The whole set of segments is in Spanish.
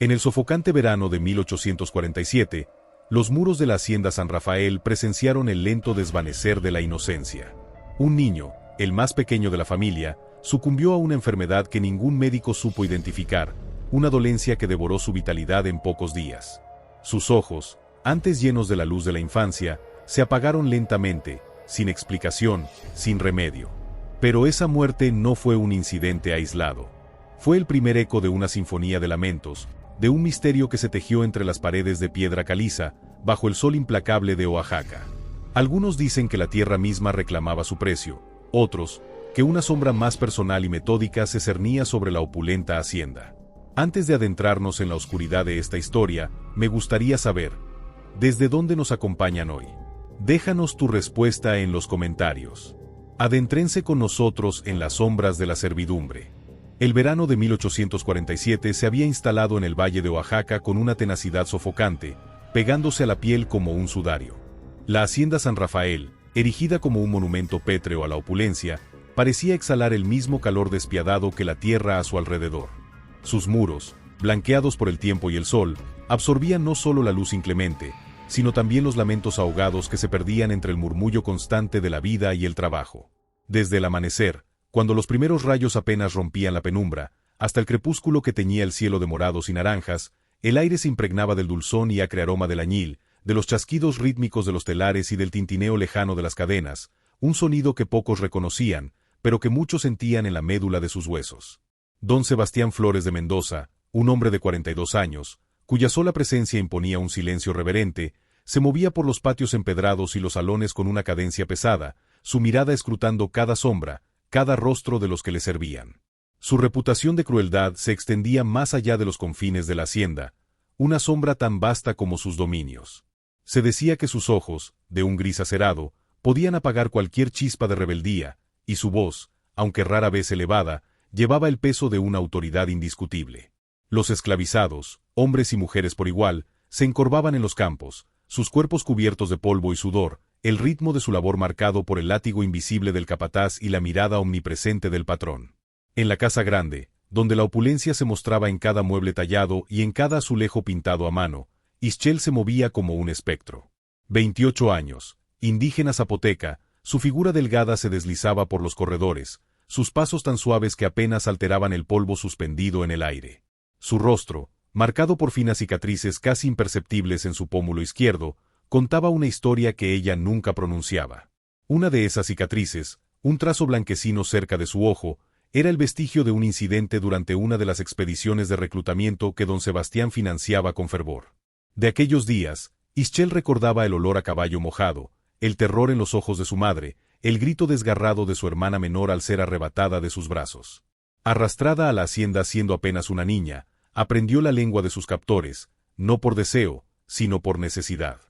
En el sofocante verano de 1847, los muros de la hacienda San Rafael presenciaron el lento desvanecer de la inocencia. Un niño, el más pequeño de la familia, sucumbió a una enfermedad que ningún médico supo identificar, una dolencia que devoró su vitalidad en pocos días. Sus ojos, antes llenos de la luz de la infancia, se apagaron lentamente, sin explicación, sin remedio. Pero esa muerte no fue un incidente aislado. Fue el primer eco de una sinfonía de lamentos, de un misterio que se tejió entre las paredes de piedra caliza, bajo el sol implacable de Oaxaca. Algunos dicen que la tierra misma reclamaba su precio, otros, que una sombra más personal y metódica se cernía sobre la opulenta hacienda. Antes de adentrarnos en la oscuridad de esta historia, me gustaría saber, ¿desde dónde nos acompañan hoy? Déjanos tu respuesta en los comentarios. Adéntrense con nosotros en las sombras de la servidumbre. El verano de 1847 se había instalado en el valle de Oaxaca con una tenacidad sofocante, pegándose a la piel como un sudario. La hacienda San Rafael, erigida como un monumento pétreo a la opulencia, parecía exhalar el mismo calor despiadado que la tierra a su alrededor. Sus muros, blanqueados por el tiempo y el sol, absorbían no solo la luz inclemente, sino también los lamentos ahogados que se perdían entre el murmullo constante de la vida y el trabajo. Desde el amanecer, cuando los primeros rayos apenas rompían la penumbra, hasta el crepúsculo que teñía el cielo de morados y naranjas, el aire se impregnaba del dulzón y acre aroma del añil, de los chasquidos rítmicos de los telares y del tintineo lejano de las cadenas, un sonido que pocos reconocían, pero que muchos sentían en la médula de sus huesos. Don Sebastián Flores de Mendoza, un hombre de 42 años, cuya sola presencia imponía un silencio reverente, se movía por los patios empedrados y los salones con una cadencia pesada, su mirada escrutando cada sombra, cada rostro de los que le servían. Su reputación de crueldad se extendía más allá de los confines de la hacienda, una sombra tan vasta como sus dominios. Se decía que sus ojos, de un gris acerado, podían apagar cualquier chispa de rebeldía, y su voz, aunque rara vez elevada, llevaba el peso de una autoridad indiscutible. Los esclavizados, hombres y mujeres por igual, se encorvaban en los campos, sus cuerpos cubiertos de polvo y sudor, el ritmo de su labor marcado por el látigo invisible del capataz y la mirada omnipresente del patrón. En la casa grande, donde la opulencia se mostraba en cada mueble tallado y en cada azulejo pintado a mano, Ischel se movía como un espectro. 28 años, indígena zapoteca, su figura delgada se deslizaba por los corredores, sus pasos tan suaves que apenas alteraban el polvo suspendido en el aire. Su rostro, marcado por finas cicatrices casi imperceptibles en su pómulo izquierdo, contaba una historia que ella nunca pronunciaba. Una de esas cicatrices, un trazo blanquecino cerca de su ojo, era el vestigio de un incidente durante una de las expediciones de reclutamiento que don Sebastián financiaba con fervor. De aquellos días, Ischel recordaba el olor a caballo mojado, el terror en los ojos de su madre, el grito desgarrado de su hermana menor al ser arrebatada de sus brazos. Arrastrada a la hacienda siendo apenas una niña, aprendió la lengua de sus captores, no por deseo, sino por necesidad.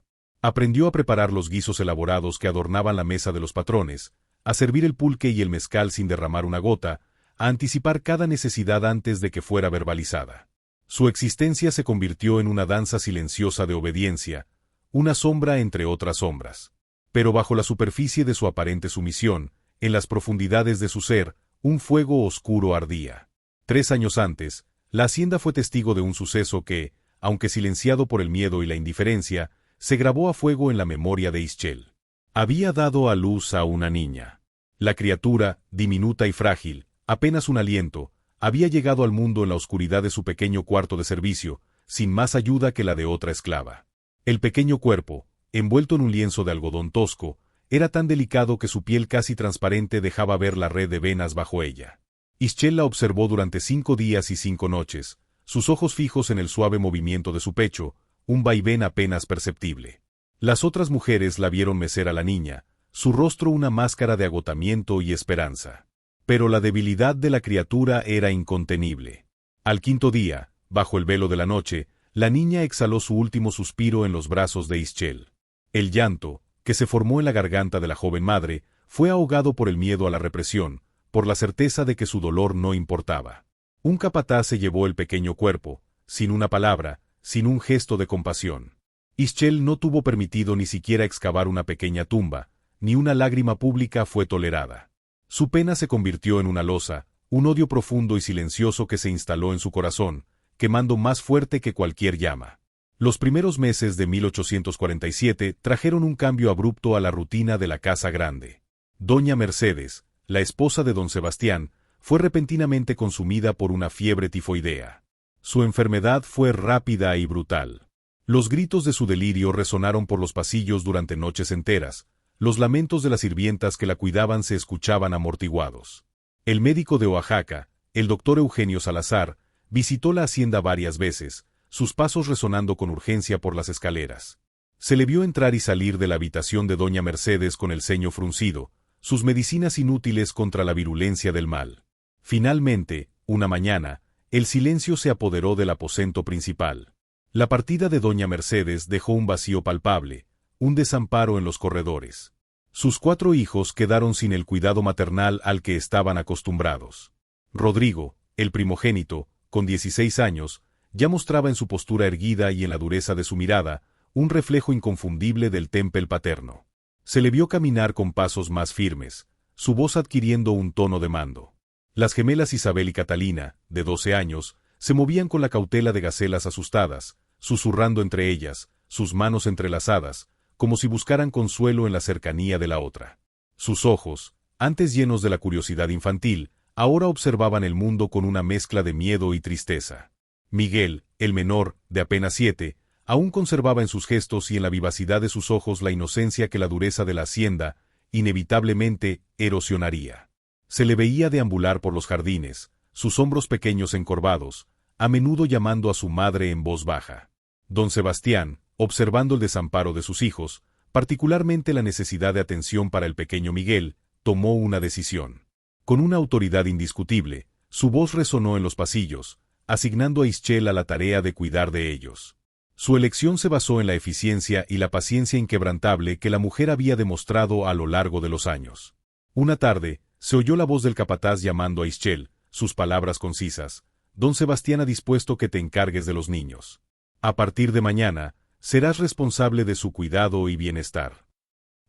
Aprendió a preparar los guisos elaborados que adornaban la mesa de los patrones, a servir el pulque y el mezcal sin derramar una gota, a anticipar cada necesidad antes de que fuera verbalizada. Su existencia se convirtió en una danza silenciosa de obediencia, una sombra entre otras sombras. Pero bajo la superficie de su aparente sumisión, en las profundidades de su ser, un fuego oscuro ardía. 3 años antes, la hacienda fue testigo de un suceso que, aunque silenciado por el miedo y la indiferencia, se grabó a fuego en la memoria de Ischel. Había dado a luz a una niña. La criatura, diminuta y frágil, apenas un aliento, había llegado al mundo en la oscuridad de su pequeño cuarto de servicio, sin más ayuda que la de otra esclava. El pequeño cuerpo, envuelto en un lienzo de algodón tosco, era tan delicado que su piel casi transparente dejaba ver la red de venas bajo ella. Ischel la observó durante 5 días y 5 noches, sus ojos fijos en el suave movimiento de su pecho, un vaivén apenas perceptible. Las otras mujeres la vieron mecer a la niña, su rostro una máscara de agotamiento y esperanza. Pero la debilidad de la criatura era incontenible. Al 5.º día, bajo el velo de la noche, la niña exhaló su último suspiro en los brazos de Ischel. El llanto, que se formó en la garganta de la joven madre, fue ahogado por el miedo a la represión, por la certeza de que su dolor no importaba. Un capataz se llevó el pequeño cuerpo, sin una palabra, sin un gesto de compasión. Ischel no tuvo permitido ni siquiera excavar una pequeña tumba, ni una lágrima pública fue tolerada. Su pena se convirtió en una losa, un odio profundo y silencioso que se instaló en su corazón, quemando más fuerte que cualquier llama. Los primeros meses de 1847 trajeron un cambio abrupto a la rutina de la casa grande. Doña Mercedes, la esposa de don Sebastián, fue repentinamente consumida por una fiebre tifoidea. Su enfermedad fue rápida y brutal. Los gritos de su delirio resonaron por los pasillos durante noches enteras. Los lamentos de las sirvientas que la cuidaban se escuchaban amortiguados. El médico de Oaxaca, el doctor Eugenio Salazar, visitó la hacienda varias veces, sus pasos resonando con urgencia por las escaleras. Se le vio entrar y salir de la habitación de doña Mercedes con el ceño fruncido, sus medicinas inútiles contra la virulencia del mal. Finalmente, una mañana, el silencio se apoderó del aposento principal. La partida de doña Mercedes dejó un vacío palpable, un desamparo en los corredores. Sus 4 hijos quedaron sin el cuidado maternal al que estaban acostumbrados. Rodrigo, el primogénito, con 16 años, ya mostraba en su postura erguida y en la dureza de su mirada, un reflejo inconfundible del temple paterno. Se le vio caminar con pasos más firmes, su voz adquiriendo un tono de mando. Las gemelas Isabel y Catalina, de 12 años, se movían con la cautela de gacelas asustadas, susurrando entre ellas, sus manos entrelazadas, como si buscaran consuelo en la cercanía de la otra. Sus ojos, antes llenos de la curiosidad infantil, ahora observaban el mundo con una mezcla de miedo y tristeza. Miguel, el menor, de apenas 7, aún conservaba en sus gestos y en la vivacidad de sus ojos la inocencia que la dureza de la hacienda, inevitablemente, erosionaría. Se le veía deambular por los jardines, sus hombros pequeños encorvados, a menudo llamando a su madre en voz baja. Don Sebastián, observando el desamparo de sus hijos, particularmente la necesidad de atención para el pequeño Miguel, tomó una decisión. Con una autoridad indiscutible, su voz resonó en los pasillos, asignando a Ischel a la tarea de cuidar de ellos. Su elección se basó en la eficiencia y la paciencia inquebrantable que la mujer había demostrado a lo largo de los años. Una tarde, se oyó la voz del capataz llamando a Ischel, sus palabras concisas: «Don Sebastián ha dispuesto que te encargues de los niños. A partir de mañana, serás responsable de su cuidado y bienestar».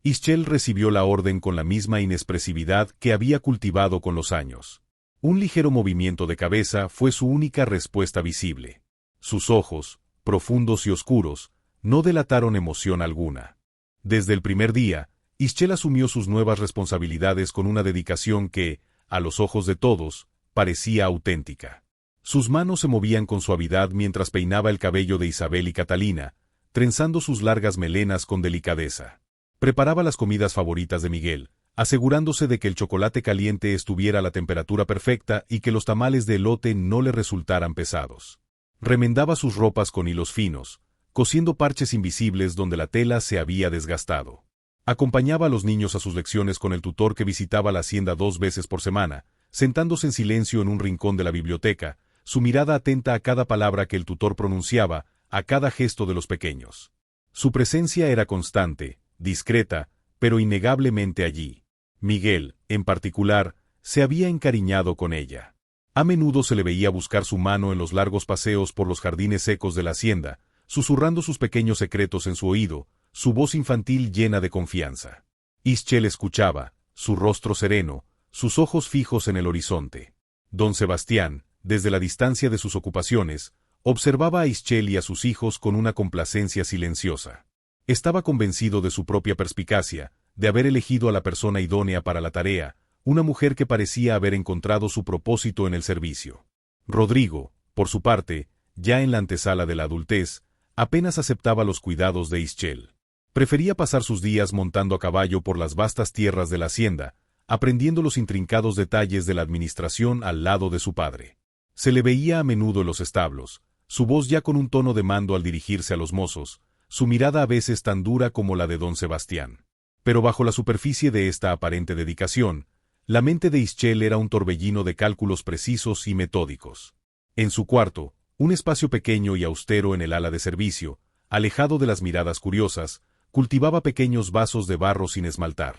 Ischel recibió la orden con la misma inexpresividad que había cultivado con los años. Un ligero movimiento de cabeza fue su única respuesta visible. Sus ojos, profundos y oscuros, no delataron emoción alguna. Desde el primer día, Ischel asumió sus nuevas responsabilidades con una dedicación que, a los ojos de todos, parecía auténtica. Sus manos se movían con suavidad mientras peinaba el cabello de Isabel y Catalina, trenzando sus largas melenas con delicadeza. Preparaba las comidas favoritas de Miguel, asegurándose de que el chocolate caliente estuviera a la temperatura perfecta y que los tamales de elote no le resultaran pesados. Remendaba sus ropas con hilos finos, cosiendo parches invisibles donde la tela se había desgastado. Acompañaba a los niños a sus lecciones con el tutor que visitaba la hacienda 2 veces por semana, sentándose en silencio en un rincón de la biblioteca, su mirada atenta a cada palabra que el tutor pronunciaba, a cada gesto de los pequeños. Su presencia era constante, discreta, pero innegablemente allí. Miguel, en particular, se había encariñado con ella. A menudo se le veía buscar su mano en los largos paseos por los jardines secos de la hacienda, susurrando sus pequeños secretos en su oído, su voz infantil llena de confianza. Ischel escuchaba, su rostro sereno, sus ojos fijos en el horizonte. Don Sebastián, desde la distancia de sus ocupaciones, observaba a Ischel y a sus hijos con una complacencia silenciosa. Estaba convencido de su propia perspicacia, de haber elegido a la persona idónea para la tarea, una mujer que parecía haber encontrado su propósito en el servicio. Rodrigo, por su parte, ya en la antesala de la adultez, apenas aceptaba los cuidados de Ischel. Prefería pasar sus días montando a caballo por las vastas tierras de la hacienda, aprendiendo los intrincados detalles de la administración al lado de su padre. Se le veía a menudo en los establos, su voz ya con un tono de mando al dirigirse a los mozos, su mirada a veces tan dura como la de don Sebastián. Pero bajo la superficie de esta aparente dedicación, la mente de Ischel era un torbellino de cálculos precisos y metódicos. En su cuarto, un espacio pequeño y austero en el ala de servicio, alejado de las miradas curiosas, cultivaba pequeños vasos de barro sin esmaltar.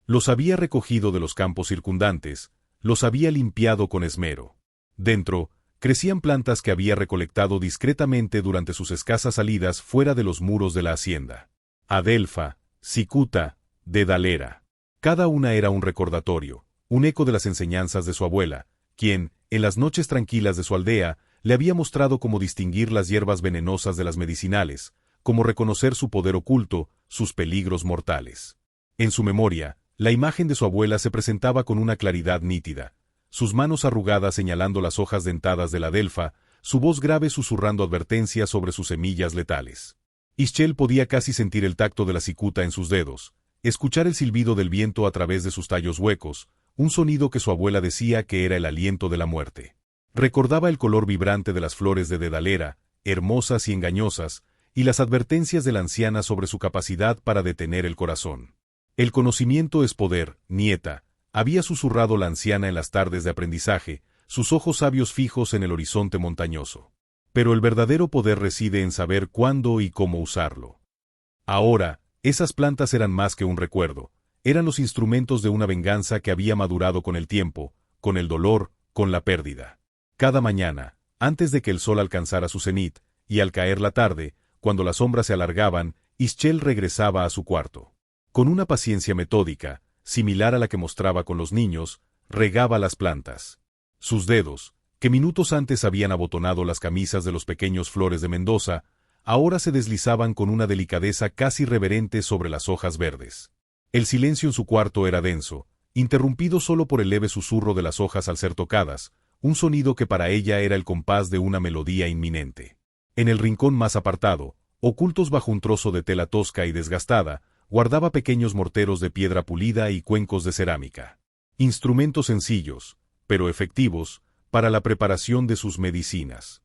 Los había recogido de los campos circundantes, los había limpiado con esmero. Dentro, crecían plantas que había recolectado discretamente durante sus escasas salidas fuera de los muros de la hacienda. Adelfa, cicuta, dedalera. Cada una era un recordatorio, un eco de las enseñanzas de su abuela, quien, en las noches tranquilas de su aldea, le había mostrado cómo distinguir las hierbas venenosas de las medicinales, cómo reconocer su poder oculto, sus peligros mortales. En su memoria, la imagen de su abuela se presentaba con una claridad nítida, sus manos arrugadas señalando las hojas dentadas de la delfa, su voz grave susurrando advertencias sobre sus semillas letales. Ischel podía casi sentir el tacto de la cicuta en sus dedos, escuchar el silbido del viento a través de sus tallos huecos, un sonido que su abuela decía que era el aliento de la muerte. Recordaba el color vibrante de las flores de dedalera, hermosas y engañosas, y las advertencias de la anciana sobre su capacidad para detener el corazón. El conocimiento es poder, nieta, había susurrado la anciana en las tardes de aprendizaje, sus ojos sabios fijos en el horizonte montañoso. Pero el verdadero poder reside en saber cuándo y cómo usarlo. Ahora, esas plantas eran más que un recuerdo, eran los instrumentos de una venganza que había madurado con el tiempo, con el dolor, con la pérdida. Cada mañana, antes de que el sol alcanzara su cenit, y al caer la tarde, cuando las sombras se alargaban, Ischel regresaba a su cuarto. Con una paciencia metódica, similar a la que mostraba con los niños, regaba las plantas. Sus dedos, que minutos antes habían abotonado las camisas de los pequeños flores de Mendoza, ahora se deslizaban con una delicadeza casi reverente sobre las hojas verdes. El silencio en su cuarto era denso, interrumpido solo por el leve susurro de las hojas al ser tocadas, un sonido que para ella era el compás de una melodía inminente. En el rincón más apartado, ocultos bajo un trozo de tela tosca y desgastada, guardaba pequeños morteros de piedra pulida y cuencos de cerámica. Instrumentos sencillos, pero efectivos, para la preparación de sus medicinas.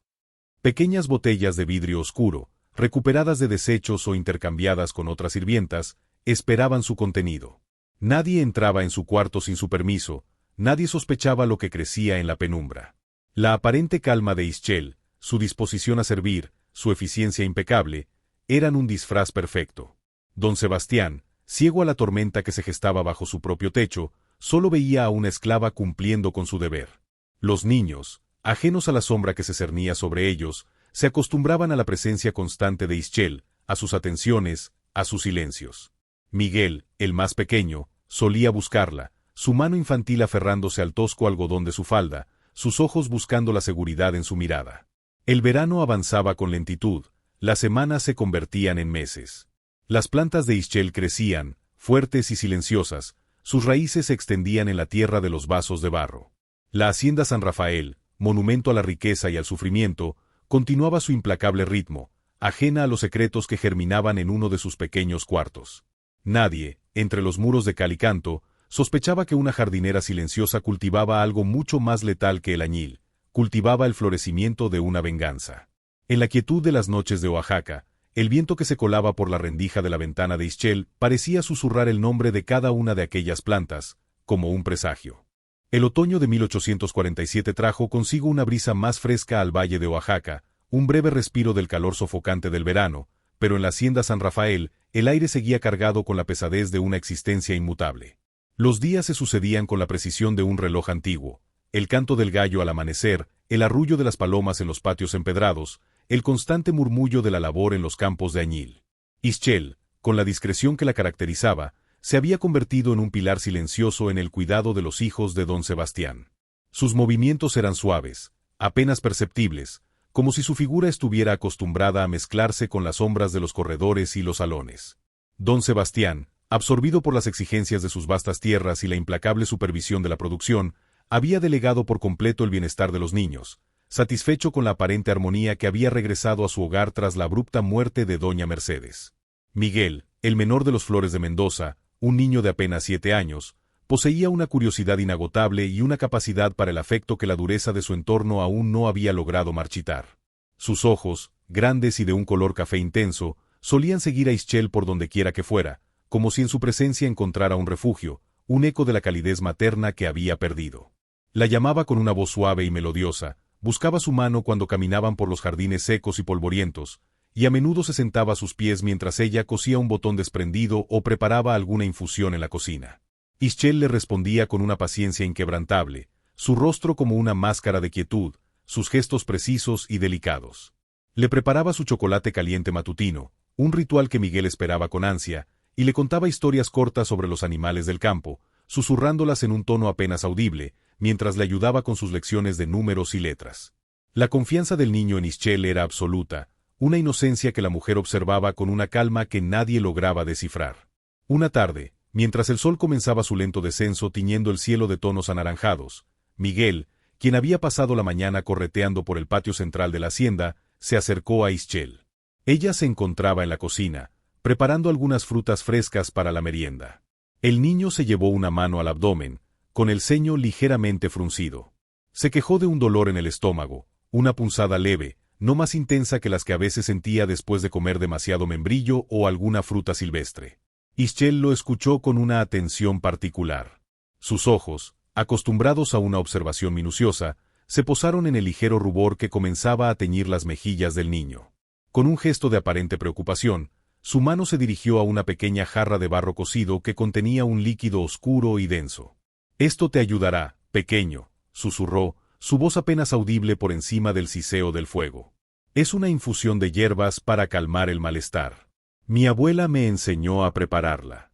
Pequeñas botellas de vidrio oscuro, recuperadas de desechos o intercambiadas con otras sirvientas, esperaban su contenido. Nadie entraba en su cuarto sin su permiso, nadie sospechaba lo que crecía en la penumbra. La aparente calma de Ischel, su disposición a servir, su eficiencia impecable, eran un disfraz perfecto. Don Sebastián, ciego a la tormenta que se gestaba bajo su propio techo, solo veía a una esclava cumpliendo con su deber. Los niños, ajenos a la sombra que se cernía sobre ellos, se acostumbraban a la presencia constante de Ischel, a sus atenciones, a sus silencios. Miguel, el más pequeño, solía buscarla, su mano infantil aferrándose al tosco algodón de su falda, sus ojos buscando la seguridad en su mirada. El verano avanzaba con lentitud, las semanas se convertían en meses. Las plantas de Ischel crecían, fuertes y silenciosas, sus raíces se extendían en la tierra de los vasos de barro. La hacienda San Rafael, monumento a la riqueza y al sufrimiento, continuaba su implacable ritmo, ajena a los secretos que germinaban en uno de sus pequeños cuartos. Nadie, entre los muros de cal y canto, sospechaba que una jardinera silenciosa cultivaba algo mucho más letal que el añil, cultivaba el florecimiento de una venganza. En la quietud de las noches de Oaxaca, el viento que se colaba por la rendija de la ventana de Ischel parecía susurrar el nombre de cada una de aquellas plantas, como un presagio. El otoño de 1847 trajo consigo una brisa más fresca al valle de Oaxaca, un breve respiro del calor sofocante del verano, pero en la hacienda San Rafael, el aire seguía cargado con la pesadez de una existencia inmutable. Los días se sucedían con la precisión de un reloj antiguo, el canto del gallo al amanecer, el arrullo de las palomas en los patios empedrados, el constante murmullo de la labor en los campos de añil. Ischel, con la discreción que la caracterizaba, se había convertido en un pilar silencioso en el cuidado de los hijos de don Sebastián. Sus movimientos eran suaves, apenas perceptibles, como si su figura estuviera acostumbrada a mezclarse con las sombras de los corredores y los salones. Don Sebastián, absorbido por las exigencias de sus vastas tierras y la implacable supervisión de la producción, había delegado por completo el bienestar de los niños, satisfecho con la aparente armonía que había regresado a su hogar tras la abrupta muerte de doña Mercedes. Miguel, el menor de los Flores de Mendoza, un niño de apenas 7 años, poseía una curiosidad inagotable y una capacidad para el afecto que la dureza de su entorno aún no había logrado marchitar. Sus ojos, grandes y de un color café intenso, solían seguir a Ischel por donde quiera que fuera, como si en su presencia encontrara un refugio, un eco de la calidez materna que había perdido. La llamaba con una voz suave y melodiosa, buscaba su mano cuando caminaban por los jardines secos y polvorientos, y a menudo se sentaba a sus pies mientras ella cosía un botón desprendido o preparaba alguna infusión en la cocina. Ischel le respondía con una paciencia inquebrantable, su rostro como una máscara de quietud, sus gestos precisos y delicados. Le preparaba su chocolate caliente matutino, un ritual que Miguel esperaba con ansia, y le contaba historias cortas sobre los animales del campo, susurrándolas en un tono apenas audible, mientras le ayudaba con sus lecciones de números y letras. La confianza del niño en Ischel era absoluta, una inocencia que la mujer observaba con una calma que nadie lograba descifrar. Una tarde, mientras el sol comenzaba su lento descenso tiñendo el cielo de tonos anaranjados, Miguel, quien había pasado la mañana correteando por el patio central de la hacienda, se acercó a Ischel. Ella se encontraba en la cocina, preparando algunas frutas frescas para la merienda. El niño se llevó una mano al abdomen, con el ceño ligeramente fruncido. Se quejó de un dolor en el estómago, una punzada leve, no más intensa que las que a veces sentía después de comer demasiado membrillo o alguna fruta silvestre. Ischel lo escuchó con una atención particular. Sus ojos, acostumbrados a una observación minuciosa, se posaron en el ligero rubor que comenzaba a teñir las mejillas del niño. Con un gesto de aparente preocupación, su mano se dirigió a una pequeña jarra de barro cocido que contenía un líquido oscuro y denso. «Esto te ayudará, pequeño», susurró, su voz apenas audible por encima del siseo del fuego. «Es una infusión de hierbas para calmar el malestar. Mi abuela me enseñó a prepararla».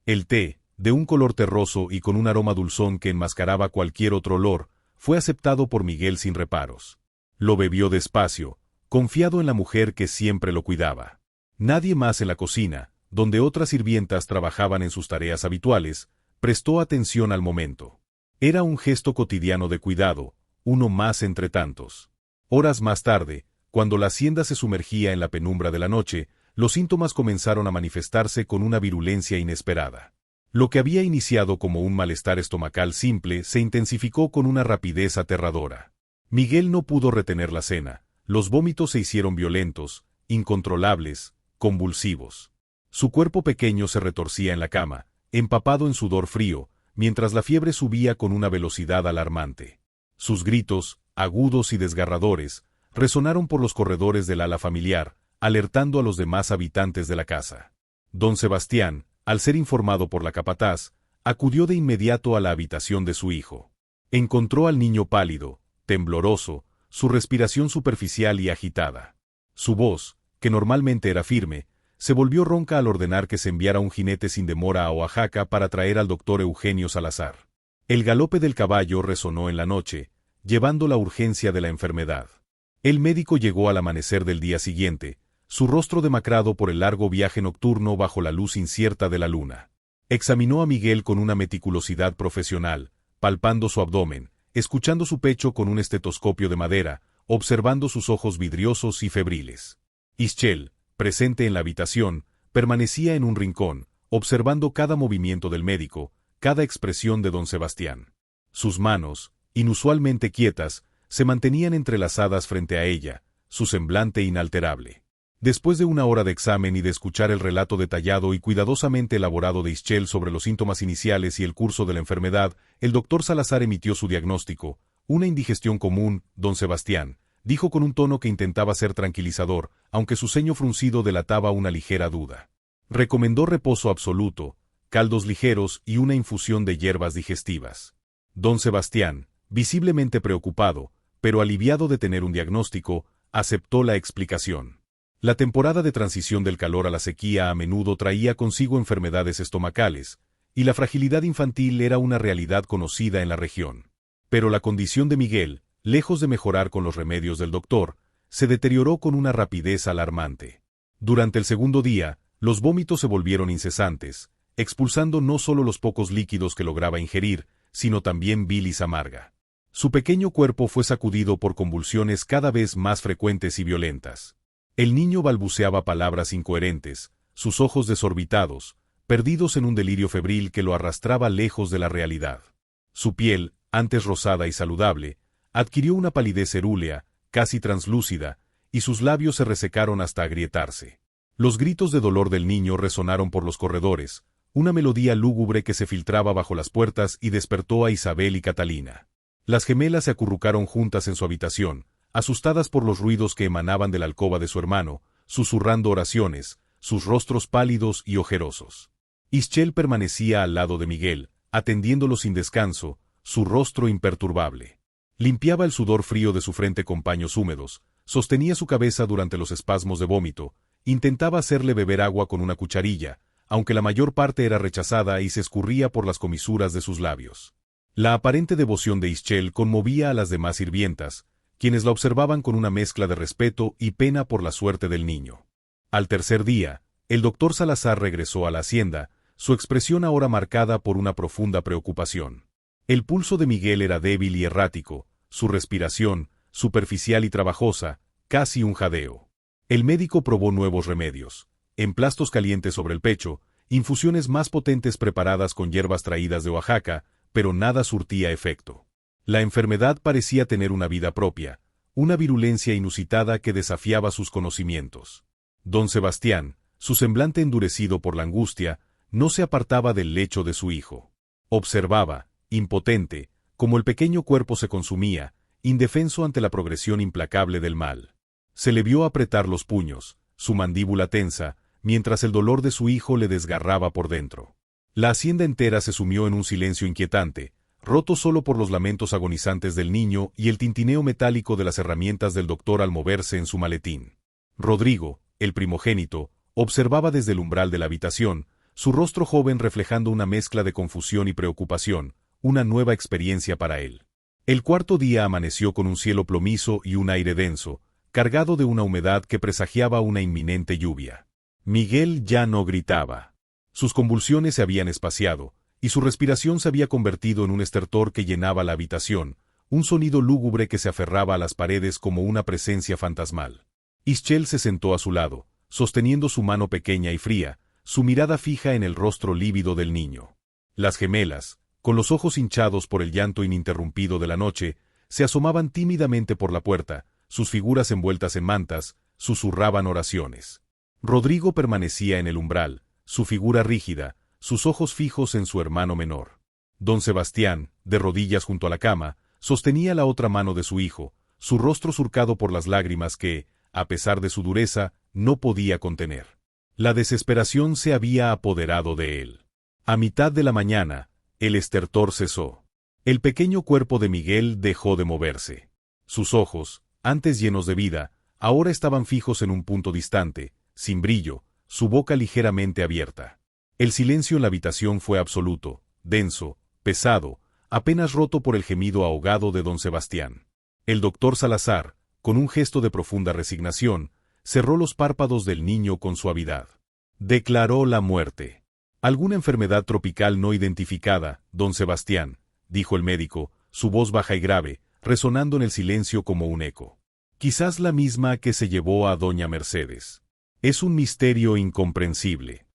El té, de un color terroso y con un aroma dulzón que enmascaraba cualquier otro olor, fue aceptado por Miguel sin reparos. Lo bebió despacio, confiado en la mujer que siempre lo cuidaba. Nadie más en la cocina, donde otras sirvientas trabajaban en sus tareas habituales, prestó atención al momento. Era un gesto cotidiano de cuidado, uno más entre tantos. Horas más tarde, cuando la hacienda se sumergía en la penumbra de la noche, los síntomas comenzaron a manifestarse con una virulencia inesperada. Lo que había iniciado como un malestar estomacal simple se intensificó con una rapidez aterradora. Miguel no pudo retener la cena, los vómitos se hicieron violentos, incontrolables, convulsivos. Su cuerpo pequeño se retorcía en la cama, empapado en sudor frío, mientras la fiebre subía con una velocidad alarmante. Sus gritos, agudos y desgarradores, resonaron por los corredores del ala familiar, alertando a los demás habitantes de la casa. Don Sebastián, al ser informado por la capataz, acudió de inmediato a la habitación de su hijo. Encontró al niño pálido, tembloroso, su respiración superficial y agitada. Su voz, que normalmente era firme, se volvió ronca al ordenar que se enviara un jinete sin demora a Oaxaca para traer al doctor Eugenio Salazar. El galope del caballo resonó en la noche, llevando la urgencia de la enfermedad. El médico llegó al amanecer del día siguiente, su rostro demacrado por el largo viaje nocturno bajo la luz incierta de la luna. Examinó a Miguel con una meticulosidad profesional, palpando su abdomen, escuchando su pecho con un estetoscopio de madera, observando sus ojos vidriosos y febriles. Ischel, presente en la habitación, permanecía en un rincón, observando cada movimiento del médico, cada expresión de don Sebastián. Sus manos, inusualmente quietas, se mantenían entrelazadas frente a ella, su semblante inalterable. Después de una hora de examen y de escuchar el relato detallado y cuidadosamente elaborado de Ischel sobre los síntomas iniciales y el curso de la enfermedad, el doctor Salazar emitió su diagnóstico: una indigestión común, don Sebastián, dijo con un tono que intentaba ser tranquilizador, aunque su ceño fruncido delataba una ligera duda. Recomendó reposo absoluto, caldos ligeros y una infusión de hierbas digestivas. Don Sebastián, visiblemente preocupado, pero aliviado de tener un diagnóstico, aceptó la explicación. La temporada de transición del calor a la sequía a menudo traía consigo enfermedades estomacales, y la fragilidad infantil era una realidad conocida en la región. Pero la condición de Miguel, lejos de mejorar con los remedios del doctor, se deterioró con una rapidez alarmante. Durante el segundo día, los vómitos se volvieron incesantes, expulsando no solo los pocos líquidos que lograba ingerir, sino también bilis amarga. Su pequeño cuerpo fue sacudido por convulsiones cada vez más frecuentes y violentas. El niño balbuceaba palabras incoherentes, sus ojos desorbitados, perdidos en un delirio febril que lo arrastraba lejos de la realidad. Su piel, antes rosada y saludable, adquirió una palidez cerúlea, casi translúcida, y sus labios se resecaron hasta agrietarse. Los gritos de dolor del niño resonaron por los corredores, una melodía lúgubre que se filtraba bajo las puertas y despertó a Isabel y Catalina. Las gemelas se acurrucaron juntas en su habitación, asustadas por los ruidos que emanaban de la alcoba de su hermano, susurrando oraciones, sus rostros pálidos y ojerosos. Ischel permanecía al lado de Miguel, atendiéndolo sin descanso, su rostro imperturbable. Limpiaba el sudor frío de su frente con paños húmedos, sostenía su cabeza durante los espasmos de vómito, intentaba hacerle beber agua con una cucharilla, aunque la mayor parte era rechazada y se escurría por las comisuras de sus labios. La aparente devoción de Ischel conmovía a las demás sirvientas, quienes la observaban con una mezcla de respeto y pena por la suerte del niño. Al tercer día, el doctor Salazar regresó a la hacienda, su expresión ahora marcada por una profunda preocupación. El pulso de Miguel era débil y errático, su respiración, superficial y trabajosa, casi un jadeo. El médico probó nuevos remedios, emplastos calientes sobre el pecho, infusiones más potentes preparadas con hierbas traídas de Oaxaca, pero nada surtía efecto. La enfermedad parecía tener una vida propia, una virulencia inusitada que desafiaba sus conocimientos. Don Sebastián, su semblante endurecido por la angustia, no se apartaba del lecho de su hijo. Observaba, impotente, cómo el pequeño cuerpo se consumía, indefenso ante la progresión implacable del mal. Se le vio apretar los puños, su mandíbula tensa, mientras el dolor de su hijo le desgarraba por dentro. La hacienda entera se sumió en un silencio inquietante, roto solo por los lamentos agonizantes del niño y el tintineo metálico de las herramientas del doctor al moverse en su maletín. Rodrigo, el primogénito, observaba desde el umbral de la habitación, su rostro joven reflejando una mezcla de confusión y preocupación, una nueva experiencia para él. El cuarto día amaneció con un cielo plomizo y un aire denso, cargado de una humedad que presagiaba una inminente lluvia. Miguel ya no gritaba. Sus convulsiones se habían espaciado, y su respiración se había convertido en un estertor que llenaba la habitación, un sonido lúgubre que se aferraba a las paredes como una presencia fantasmal. Ischel se sentó a su lado, sosteniendo su mano pequeña y fría, su mirada fija en el rostro lívido del niño. Las gemelas, con los ojos hinchados por el llanto ininterrumpido de la noche, se asomaban tímidamente por la puerta, sus figuras envueltas en mantas, susurraban oraciones. Rodrigo permanecía en el umbral, su figura rígida, sus ojos fijos en su hermano menor. Don Sebastián, de rodillas junto a la cama, sostenía la otra mano de su hijo, su rostro surcado por las lágrimas que, a pesar de su dureza, no podía contener. La desesperación se había apoderado de él. A mitad de la mañana, el estertor cesó. El pequeño cuerpo de Miguel dejó de moverse. Sus ojos, antes llenos de vida, ahora estaban fijos en un punto distante, sin brillo, su boca ligeramente abierta. El silencio en la habitación fue absoluto, denso, pesado, apenas roto por el gemido ahogado de don Sebastián. El doctor Salazar, con un gesto de profunda resignación, cerró los párpados del niño con suavidad. Declaró la muerte. Alguna enfermedad tropical no identificada, don Sebastián, dijo el médico, su voz baja y grave, resonando en el silencio como un eco. Quizás la misma que se llevó a doña Mercedes. Es un misterio incomprensible.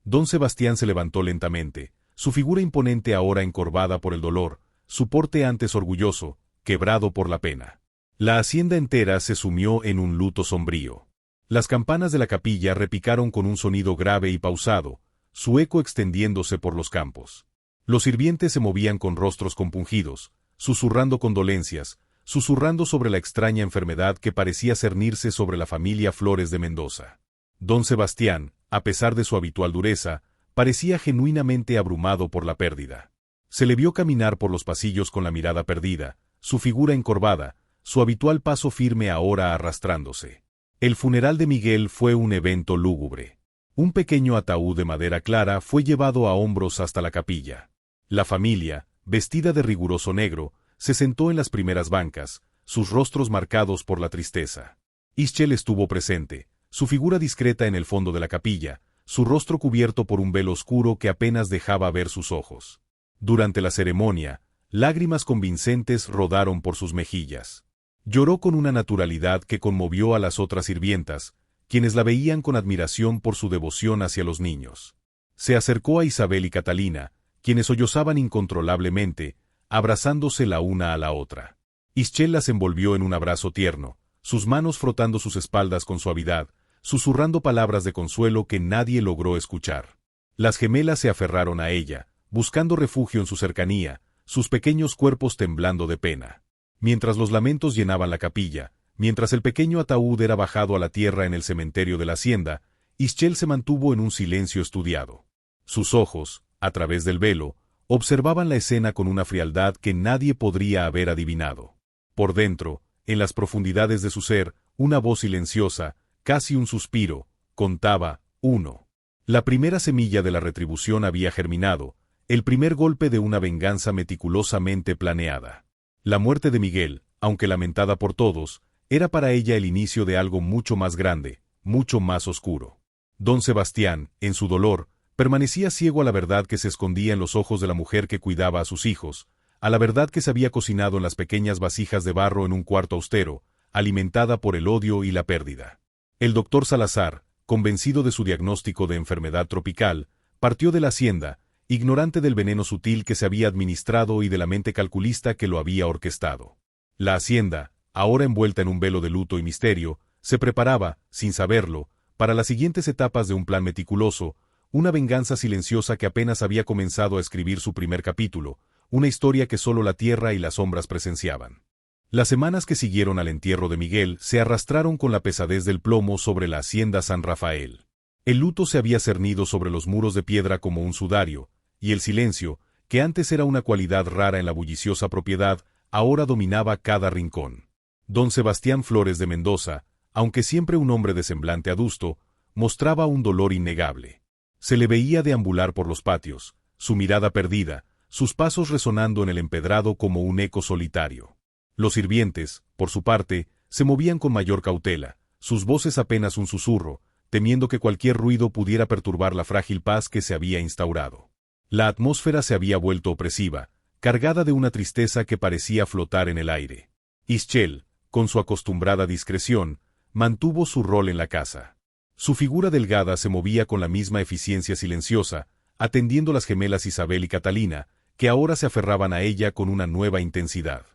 Don Sebastián se levantó lentamente, su figura imponente ahora encorvada por el dolor, su porte antes orgulloso, quebrado por la pena. La hacienda entera se sumió en un luto sombrío. Las campanas de la capilla repicaron con un sonido grave y pausado, su eco extendiéndose por los campos. Los sirvientes se movían con rostros compungidos, susurrando condolencias, susurrando sobre la extraña enfermedad que parecía cernirse sobre la familia Flores de Mendoza. Don Sebastián, a pesar de su habitual dureza, parecía genuinamente abrumado por la pérdida. Se le vio caminar por los pasillos con la mirada perdida, su figura encorvada, su habitual paso firme ahora arrastrándose. El funeral de Miguel fue un evento lúgubre. Un pequeño ataúd de madera clara fue llevado a hombros hasta la capilla. La familia, vestida de riguroso negro, se sentó en las primeras bancas, sus rostros marcados por la tristeza. Ischel estuvo presente, su figura discreta en el fondo de la capilla, su rostro cubierto por un velo oscuro que apenas dejaba ver sus ojos. Durante la ceremonia, lágrimas convincentes rodaron por sus mejillas. Lloró con una naturalidad que conmovió a las otras sirvientas, quienes la veían con admiración por su devoción hacia los niños. Se acercó a Isabel y Catalina, quienes sollozaban incontrolablemente, abrazándose la una a la otra. Ischel las envolvió en un abrazo tierno, sus manos frotando sus espaldas con suavidad, susurrando palabras de consuelo que nadie logró escuchar. Las gemelas se aferraron a ella, buscando refugio en su cercanía, sus pequeños cuerpos temblando de pena. Mientras los lamentos llenaban la capilla, mientras el pequeño ataúd era bajado a la tierra en el cementerio de la hacienda, Ischel se mantuvo en un silencio estudiado. Sus ojos, a través del velo, observaban la escena con una frialdad que nadie podría haber adivinado. Por dentro, en las profundidades de su ser, una voz silenciosa, casi un suspiro, contaba, 1. La primera semilla de la retribución había germinado, el primer golpe de una venganza meticulosamente planeada. La muerte de Miguel, aunque lamentada por todos, era para ella el inicio de algo mucho más grande, mucho más oscuro. Don Sebastián, en su dolor, permanecía ciego a la verdad que se escondía en los ojos de la mujer que cuidaba a sus hijos, a la verdad que se había cocinado en las pequeñas vasijas de barro en un cuarto austero, alimentada por el odio y la pérdida. El doctor Salazar, convencido de su diagnóstico de enfermedad tropical, partió de la hacienda, ignorante del veneno sutil que se había administrado y de la mente calculista que lo había orquestado. La hacienda, ahora envuelta en un velo de luto y misterio, se preparaba, sin saberlo, para las siguientes etapas de un plan meticuloso, una venganza silenciosa que apenas había comenzado a escribir su primer capítulo, una historia que solo la tierra y las sombras presenciaban. Las semanas que siguieron al entierro de Miguel se arrastraron con la pesadez del plomo sobre la hacienda San Rafael. El luto se había cernido sobre los muros de piedra como un sudario, y el silencio, que antes era una cualidad rara en la bulliciosa propiedad, ahora dominaba cada rincón. Don Sebastián Flores de Mendoza, aunque siempre un hombre de semblante adusto, mostraba un dolor innegable. Se le veía deambular por los patios, su mirada perdida, sus pasos resonando en el empedrado como un eco solitario. Los sirvientes, por su parte, se movían con mayor cautela, sus voces apenas un susurro, temiendo que cualquier ruido pudiera perturbar la frágil paz que se había instaurado. La atmósfera se había vuelto opresiva, cargada de una tristeza que parecía flotar en el aire. Ischel, con su acostumbrada discreción, mantuvo su rol en la casa. Su figura delgada se movía con la misma eficiencia silenciosa, atendiendo las gemelas Isabel y Catalina, que ahora se aferraban a ella con una nueva intensidad.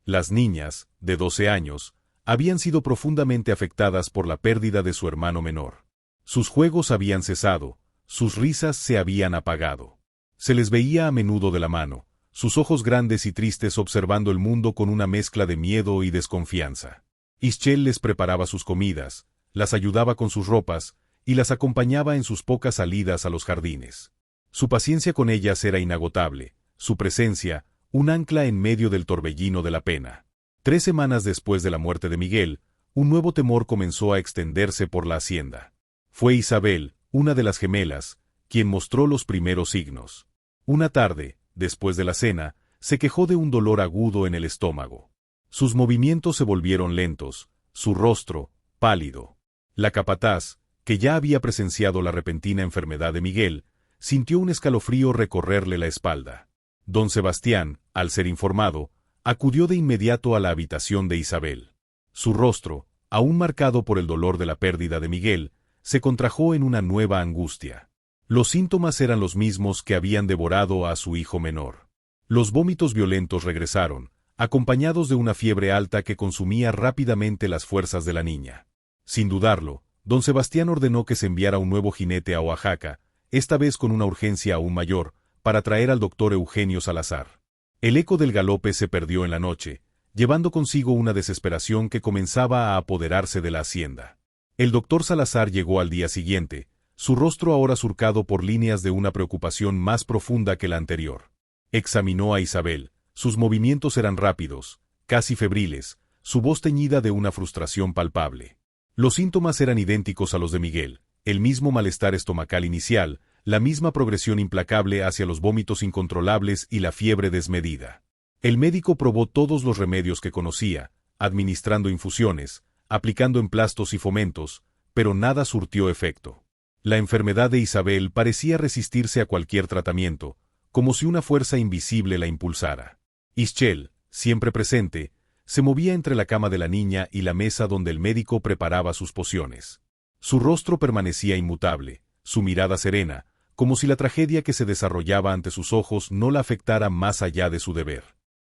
Las niñas, de 12 años, habían sido profundamente afectadas por la pérdida de su hermano menor. Sus juegos habían cesado, sus risas se habían apagado. Se les veía a menudo de la mano, sus ojos grandes y tristes observando el mundo con una mezcla de miedo y desconfianza. Ischel les preparaba sus comidas, las ayudaba con sus ropas, y las acompañaba en sus pocas salidas a los jardines. Su paciencia con ellas era inagotable, su presencia, un ancla en medio del torbellino de la pena. 3 semanas después de la muerte de Miguel, un nuevo temor comenzó a extenderse por la hacienda. Fue Isabel, una de las gemelas, quien mostró los primeros signos. Una tarde, después de la cena, se quejó de un dolor agudo en el estómago. Sus movimientos se volvieron lentos, su rostro, pálido. La capataz, que ya había presenciado la repentina enfermedad de Miguel, sintió un escalofrío recorrerle la espalda. Don Sebastián, al ser informado, acudió de inmediato a la habitación de Isabel. Su rostro, aún marcado por el dolor de la pérdida de Miguel, se contrajo en una nueva angustia. Los síntomas eran los mismos que habían devorado a su hijo menor. Los vómitos violentos regresaron, acompañados de una fiebre alta que consumía rápidamente las fuerzas de la niña. Sin dudarlo, don Sebastián ordenó que se enviara un nuevo jinete a Oaxaca, esta vez con una urgencia aún mayor, para traer al doctor Eugenio Salazar. El eco del galope se perdió en la noche, llevando consigo una desesperación que comenzaba a apoderarse de la hacienda. El doctor Salazar llegó al día siguiente, su rostro ahora surcado por líneas de una preocupación más profunda que la anterior. Examinó a Isabel, sus movimientos eran rápidos, casi febriles, su voz teñida de una frustración palpable. Los síntomas eran idénticos a los de Miguel, el mismo malestar estomacal inicial, la misma progresión implacable hacia los vómitos incontrolables y la fiebre desmedida. El médico probó todos los remedios que conocía, administrando infusiones, aplicando emplastos y fomentos, pero nada surtió efecto. La enfermedad de Isabel parecía resistirse a cualquier tratamiento, como si una fuerza invisible la impulsara. Ischel, siempre presente, se movía entre la cama de la niña y la mesa donde el médico preparaba sus pociones. Su rostro permanecía inmutable, su mirada serena, como si la tragedia que se desarrollaba ante sus ojos no la afectara más allá de su deber.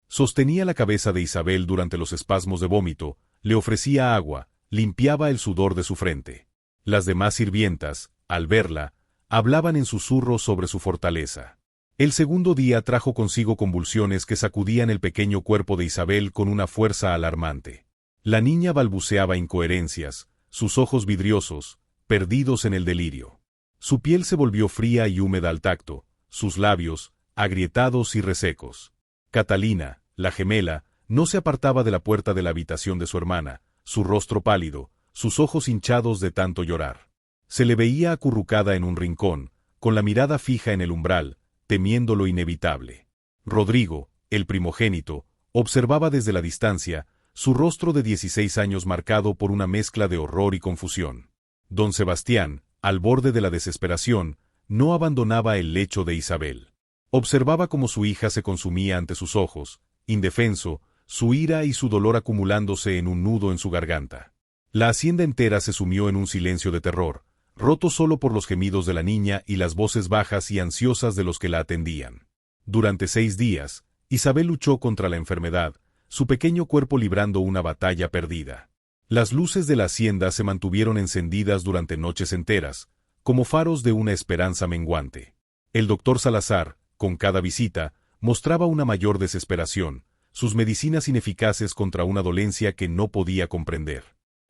Sostenía la cabeza de Isabel durante los espasmos de vómito, le ofrecía agua, limpiaba el sudor de su frente. Las demás sirvientas, al verla, hablaban en susurros sobre su fortaleza. El segundo día trajo consigo convulsiones que sacudían el pequeño cuerpo de Isabel con una fuerza alarmante. La niña balbuceaba incoherencias, sus ojos vidriosos, perdidos en el delirio. Su piel se volvió fría y húmeda al tacto, sus labios, agrietados y resecos. Catalina, la gemela, no se apartaba de la puerta de la habitación de su hermana, su rostro pálido, sus ojos hinchados de tanto llorar. Se le veía acurrucada en un rincón, con la mirada fija en el umbral, temiendo lo inevitable. Rodrigo, el primogénito, observaba desde la distancia, su rostro de 16 años marcado por una mezcla de horror y confusión. Don Sebastián, al borde de la desesperación, no abandonaba el lecho de Isabel. Observaba cómo su hija se consumía ante sus ojos, indefenso, su ira y su dolor acumulándose en un nudo en su garganta. La hacienda entera se sumió en un silencio de terror, roto solo por los gemidos de la niña y las voces bajas y ansiosas de los que la atendían. Durante 6 días, Isabel luchó contra la enfermedad, su pequeño cuerpo librando una batalla perdida. Las luces de la hacienda se mantuvieron encendidas durante noches enteras, como faros de una esperanza menguante. El doctor Salazar, con cada visita, mostraba una mayor desesperación, sus medicinas ineficaces contra una dolencia que no podía comprender.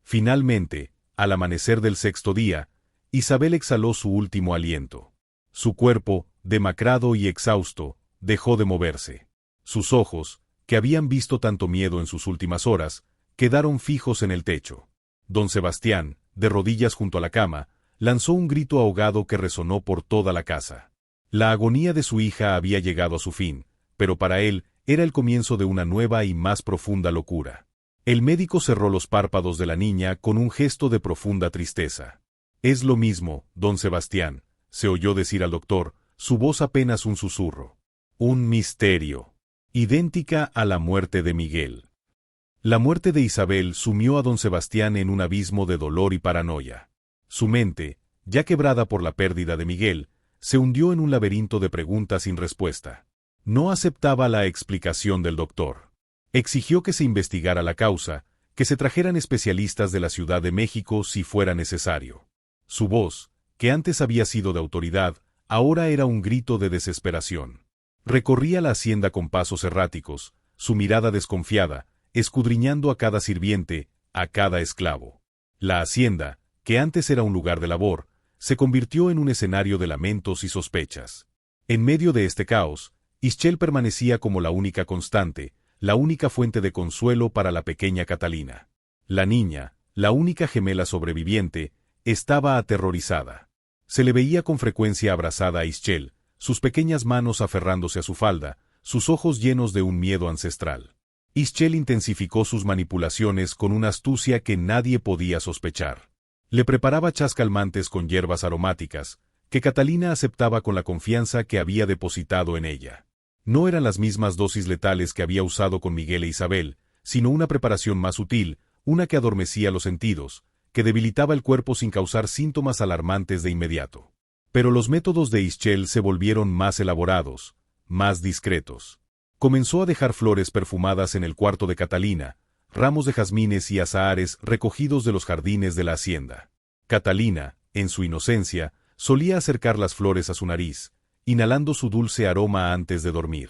Finalmente, al amanecer del 6º día, Isabel exhaló su último aliento. Su cuerpo, demacrado y exhausto, dejó de moverse. Sus ojos, que habían visto tanto miedo en sus últimas horas, quedaron fijos en el techo. Don Sebastián, de rodillas junto a la cama, lanzó un grito ahogado que resonó por toda la casa. La agonía de su hija había llegado a su fin, pero para él era el comienzo de una nueva y más profunda locura. El médico cerró los párpados de la niña con un gesto de profunda tristeza. «Es lo mismo, don Sebastián», se oyó decir al doctor, su voz apenas un susurro. «Un misterio. Idéntica a la muerte de Miguel». La muerte de Isabel sumió a don Sebastián en un abismo de dolor y paranoia. Su mente, ya quebrada por la pérdida de Miguel, se hundió en un laberinto de preguntas sin respuesta. No aceptaba la explicación del doctor. Exigió que se investigara la causa, que se trajeran especialistas de la Ciudad de México si fuera necesario. Su voz, que antes había sido de autoridad, ahora era un grito de desesperación. Recorría la hacienda con pasos erráticos, su mirada desconfiada, escudriñando a cada sirviente, a cada esclavo. La hacienda, que antes era un lugar de labor, se convirtió en un escenario de lamentos y sospechas. En medio de este caos, Ischel permanecía como la única constante, la única fuente de consuelo para la pequeña Catalina. La niña, la única gemela sobreviviente, estaba aterrorizada. Se le veía con frecuencia abrazada a Ischel, sus pequeñas manos aferrándose a su falda, sus ojos llenos de un miedo ancestral. Ischel intensificó sus manipulaciones con una astucia que nadie podía sospechar. Le preparaba chas calmantes con hierbas aromáticas, que Catalina aceptaba con la confianza que había depositado en ella. No eran las mismas dosis letales que había usado con Miguel e Isabel, sino una preparación más sutil, una que adormecía los sentidos, que debilitaba el cuerpo sin causar síntomas alarmantes de inmediato. Pero los métodos de Ischel se volvieron más elaborados, más discretos. Comenzó a dejar flores perfumadas en el cuarto de Catalina, ramos de jazmines y azahares recogidos de los jardines de la hacienda. Catalina, en su inocencia, solía acercar las flores a su nariz, inhalando su dulce aroma antes de dormir.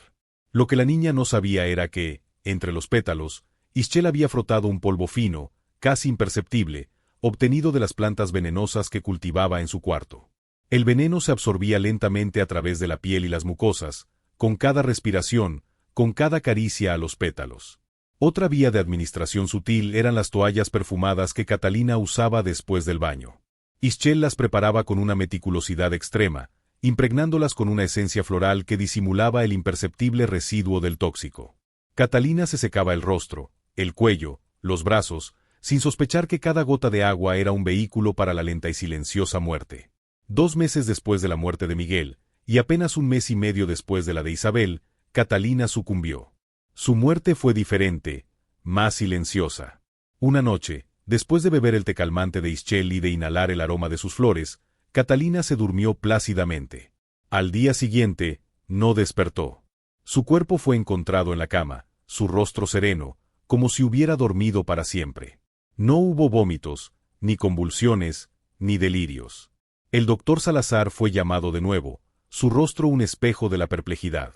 Lo que la niña no sabía era que, entre los pétalos, Ischel había frotado un polvo fino, casi imperceptible, obtenido de las plantas venenosas que cultivaba en su cuarto. El veneno se absorbía lentamente a través de la piel y las mucosas, con cada respiración, con cada caricia a los pétalos. Otra vía de administración sutil eran las toallas perfumadas que Catalina usaba después del baño. Ischel las preparaba con una meticulosidad extrema, impregnándolas con una esencia floral que disimulaba el imperceptible residuo del tóxico. Catalina se secaba el rostro, el cuello, los brazos, sin sospechar que cada gota de agua era un vehículo para la lenta y silenciosa muerte. 2 meses después de la muerte de Miguel, y apenas 1 mes y medio después de la de Isabel, Catalina sucumbió. Su muerte fue diferente, más silenciosa. Una noche, después de beber el té calmante de Ischel y de inhalar el aroma de sus flores, Catalina se durmió plácidamente. Al día siguiente, no despertó. Su cuerpo fue encontrado en la cama, su rostro sereno, como si hubiera dormido para siempre. No hubo vómitos, ni convulsiones, ni delirios. El doctor Salazar fue llamado de nuevo, su rostro un espejo de la perplejidad.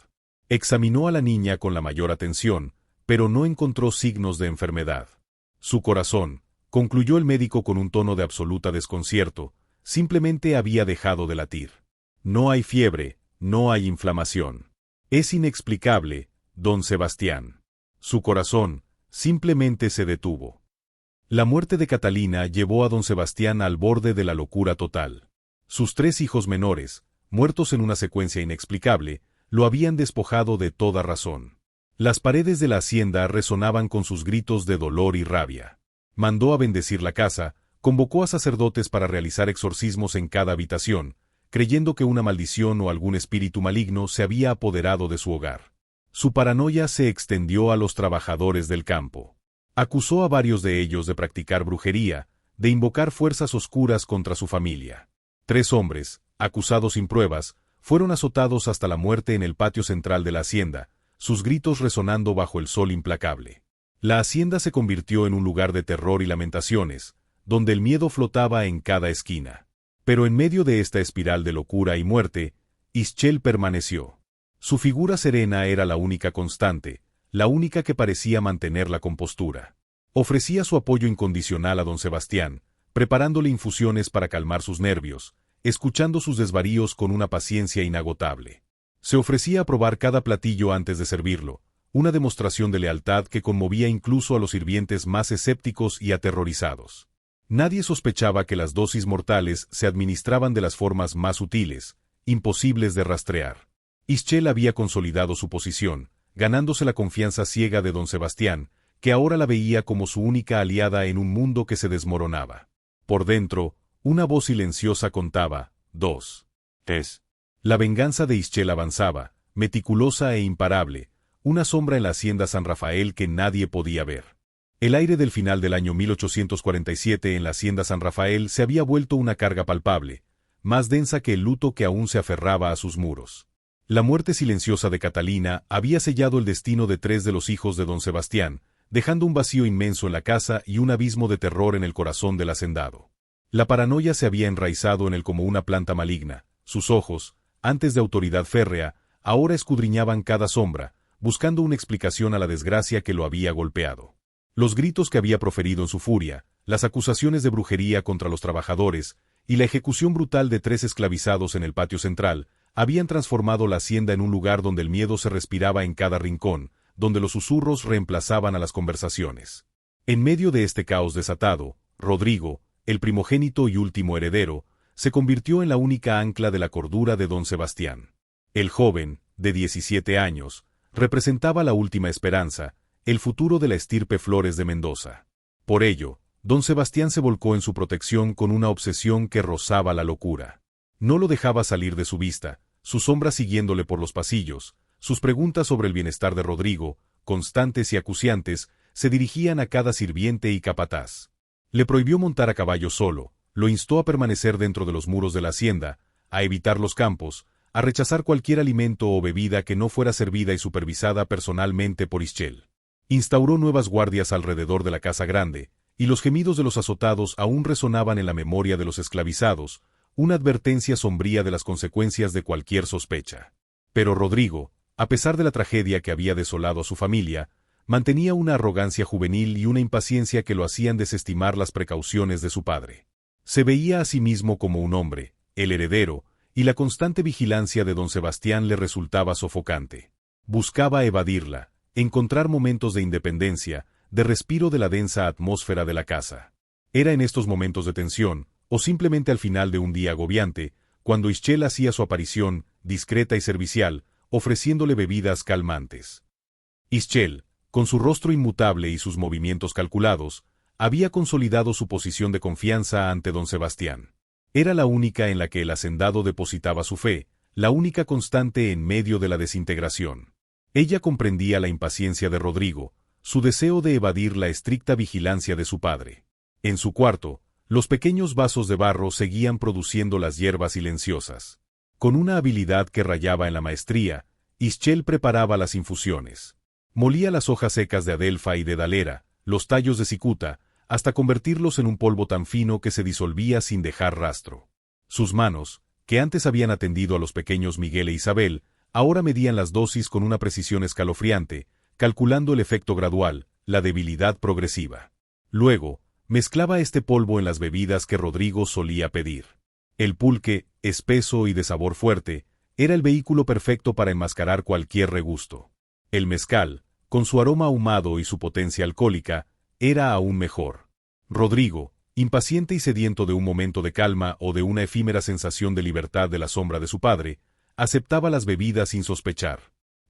Examinó a la niña con la mayor atención, pero no encontró signos de enfermedad. Su corazón, concluyó el médico con un tono de absoluta desconcierto, simplemente había dejado de latir. No hay fiebre, no hay inflamación. Es inexplicable, don Sebastián. Su corazón simplemente se detuvo. La muerte de Catalina llevó a don Sebastián al borde de la locura total. Sus 3 hijos menores, muertos en una secuencia inexplicable, lo habían despojado de toda razón. Las paredes de la hacienda resonaban con sus gritos de dolor y rabia. Mandó a bendecir la casa, convocó a sacerdotes para realizar exorcismos en cada habitación, creyendo que una maldición o algún espíritu maligno se había apoderado de su hogar. Su paranoia se extendió a los trabajadores del campo. Acusó a varios de ellos de practicar brujería, de invocar fuerzas oscuras contra su familia. 3 hombres, acusados sin pruebas, fueron azotados hasta la muerte en el patio central de la hacienda, sus gritos resonando bajo el sol implacable. La hacienda se convirtió en un lugar de terror y lamentaciones, donde el miedo flotaba en cada esquina. Pero en medio de esta espiral de locura y muerte, Ischel permaneció. Su figura serena era la única constante, la única que parecía mantener la compostura. Ofrecía su apoyo incondicional a don Sebastián, preparándole infusiones para calmar sus nervios, escuchando sus desvaríos con una paciencia inagotable. Se ofrecía a probar cada platillo antes de servirlo, una demostración de lealtad que conmovía incluso a los sirvientes más escépticos y aterrorizados. Nadie sospechaba que las dosis mortales se administraban de las formas más sutiles, imposibles de rastrear. Ischel había consolidado su posición, ganándose la confianza ciega de don Sebastián, que ahora la veía como su única aliada en un mundo que se desmoronaba. Por dentro, una voz silenciosa contaba, 2. La venganza de Ischel avanzaba, meticulosa e imparable, una sombra en la hacienda San Rafael que nadie podía ver. El aire del final del año 1847 en la hacienda San Rafael se había vuelto una carga palpable, más densa que el luto que aún se aferraba a sus muros. La muerte silenciosa de Catalina había sellado el destino de 3 de los hijos de don Sebastián, dejando un vacío inmenso en la casa y un abismo de terror en el corazón del hacendado. La paranoia se había enraizado en él como una planta maligna. Sus ojos, antes de autoridad férrea, ahora escudriñaban cada sombra, buscando una explicación a la desgracia que lo había golpeado. Los gritos que había proferido en su furia, las acusaciones de brujería contra los trabajadores y la ejecución brutal de 3 esclavizados en el patio central habían transformado la hacienda en un lugar donde el miedo se respiraba en cada rincón, donde los susurros reemplazaban a las conversaciones. En medio de este caos desatado, Rodrigo, el primogénito y último heredero, se convirtió en la única ancla de la cordura de don Sebastián. El joven, de 17 años, representaba la última esperanza, el futuro de la estirpe Flores de Mendoza. Por ello, don Sebastián se volcó en su protección con una obsesión que rozaba la locura. No lo dejaba salir de su vista, su sombra siguiéndole por los pasillos, sus preguntas sobre el bienestar de Rodrigo, constantes y acuciantes, se dirigían a cada sirviente y capataz. Le prohibió montar a caballo solo, lo instó a permanecer dentro de los muros de la hacienda, a evitar los campos, a rechazar cualquier alimento o bebida que no fuera servida y supervisada personalmente por Ischel. Instauró nuevas guardias alrededor de la casa grande, y los gemidos de los azotados aún resonaban en la memoria de los esclavizados, una advertencia sombría de las consecuencias de cualquier sospecha. Pero Rodrigo, a pesar de la tragedia que había desolado a su familia, mantenía una arrogancia juvenil y una impaciencia que lo hacían desestimar las precauciones de su padre. Se veía a sí mismo como un hombre, el heredero, y la constante vigilancia de don Sebastián le resultaba sofocante. Buscaba evadirla, encontrar momentos de independencia, de respiro de la densa atmósfera de la casa. Era en estos momentos de tensión, o simplemente al final de un día agobiante, cuando Ischel hacía su aparición, discreta y servicial, ofreciéndole bebidas calmantes. Ischel, con su rostro inmutable y sus movimientos calculados, había consolidado su posición de confianza ante don Sebastián. Era la única en la que el hacendado depositaba su fe, la única constante en medio de la desintegración. Ella comprendía la impaciencia de Rodrigo, su deseo de evadir la estricta vigilancia de su padre. En su cuarto, los pequeños vasos de barro seguían produciendo las hierbas silenciosas. Con una habilidad que rayaba en la maestría, Ischel preparaba las infusiones. Molía las hojas secas de adelfa y de dalera, los tallos de cicuta, hasta convertirlos en un polvo tan fino que se disolvía sin dejar rastro. Sus manos, que antes habían atendido a los pequeños Miguel e Isabel, ahora medían las dosis con una precisión escalofriante, calculando el efecto gradual, la debilidad progresiva. Luego, mezclaba este polvo en las bebidas que Rodrigo solía pedir. El pulque, espeso y de sabor fuerte, era el vehículo perfecto para enmascarar cualquier regusto. El mezcal, con su aroma ahumado y su potencia alcohólica, era aún mejor. Rodrigo, impaciente y sediento de un momento de calma o de una efímera sensación de libertad de la sombra de su padre, aceptaba las bebidas sin sospechar.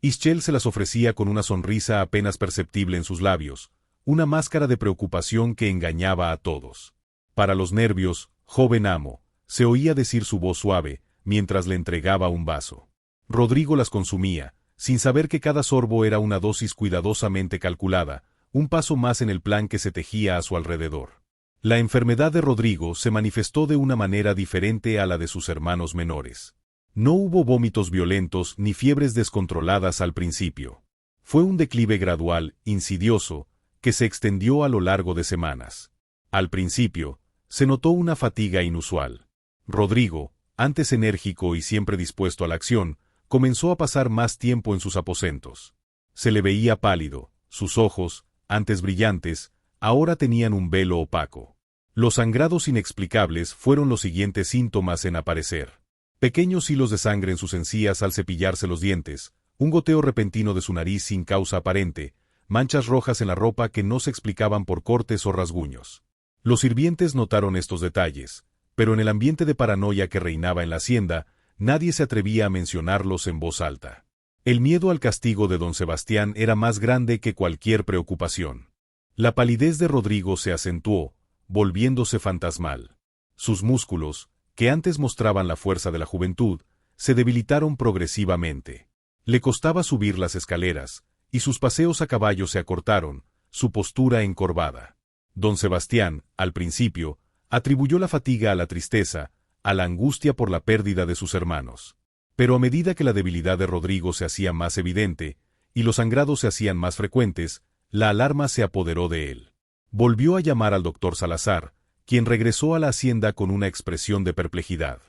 Ischel se las ofrecía con una sonrisa apenas perceptible en sus labios, una máscara de preocupación que engañaba a todos. Para los nervios, joven amo, se oía decir su voz suave, mientras le entregaba un vaso. Rodrigo las consumía, sin saber que cada sorbo era una dosis cuidadosamente calculada, un paso más en el plan que se tejía a su alrededor. La enfermedad de Rodrigo se manifestó de una manera diferente a la de sus hermanos menores. No hubo vómitos violentos ni fiebres descontroladas al principio. Fue un declive gradual, insidioso, que se extendió a lo largo de semanas. Al principio, se notó una fatiga inusual. Rodrigo, antes enérgico y siempre dispuesto a la acción, comenzó a pasar más tiempo en sus aposentos. Se le veía pálido, sus ojos, antes brillantes, ahora tenían un velo opaco. Los sangrados inexplicables fueron los siguientes síntomas en aparecer. Pequeños hilos de sangre en sus encías al cepillarse los dientes, un goteo repentino de su nariz sin causa aparente, manchas rojas en la ropa que no se explicaban por cortes o rasguños. Los sirvientes notaron estos detalles, pero en el ambiente de paranoia que reinaba en la hacienda, nadie se atrevía a mencionarlos en voz alta. El miedo al castigo de don Sebastián era más grande que cualquier preocupación. La palidez de Rodrigo se acentuó, volviéndose fantasmal. Sus músculos, que antes mostraban la fuerza de la juventud, se debilitaron progresivamente. Le costaba subir las escaleras, y sus paseos a caballo se acortaron, su postura encorvada. Don Sebastián, al principio, atribuyó la fatiga a la tristeza, a la angustia por la pérdida de sus hermanos. Pero a medida que la debilidad de Rodrigo se hacía más evidente, y los sangrados se hacían más frecuentes, la alarma se apoderó de él. Volvió a llamar al doctor Salazar, quien regresó a la hacienda con una expresión de perplejidad.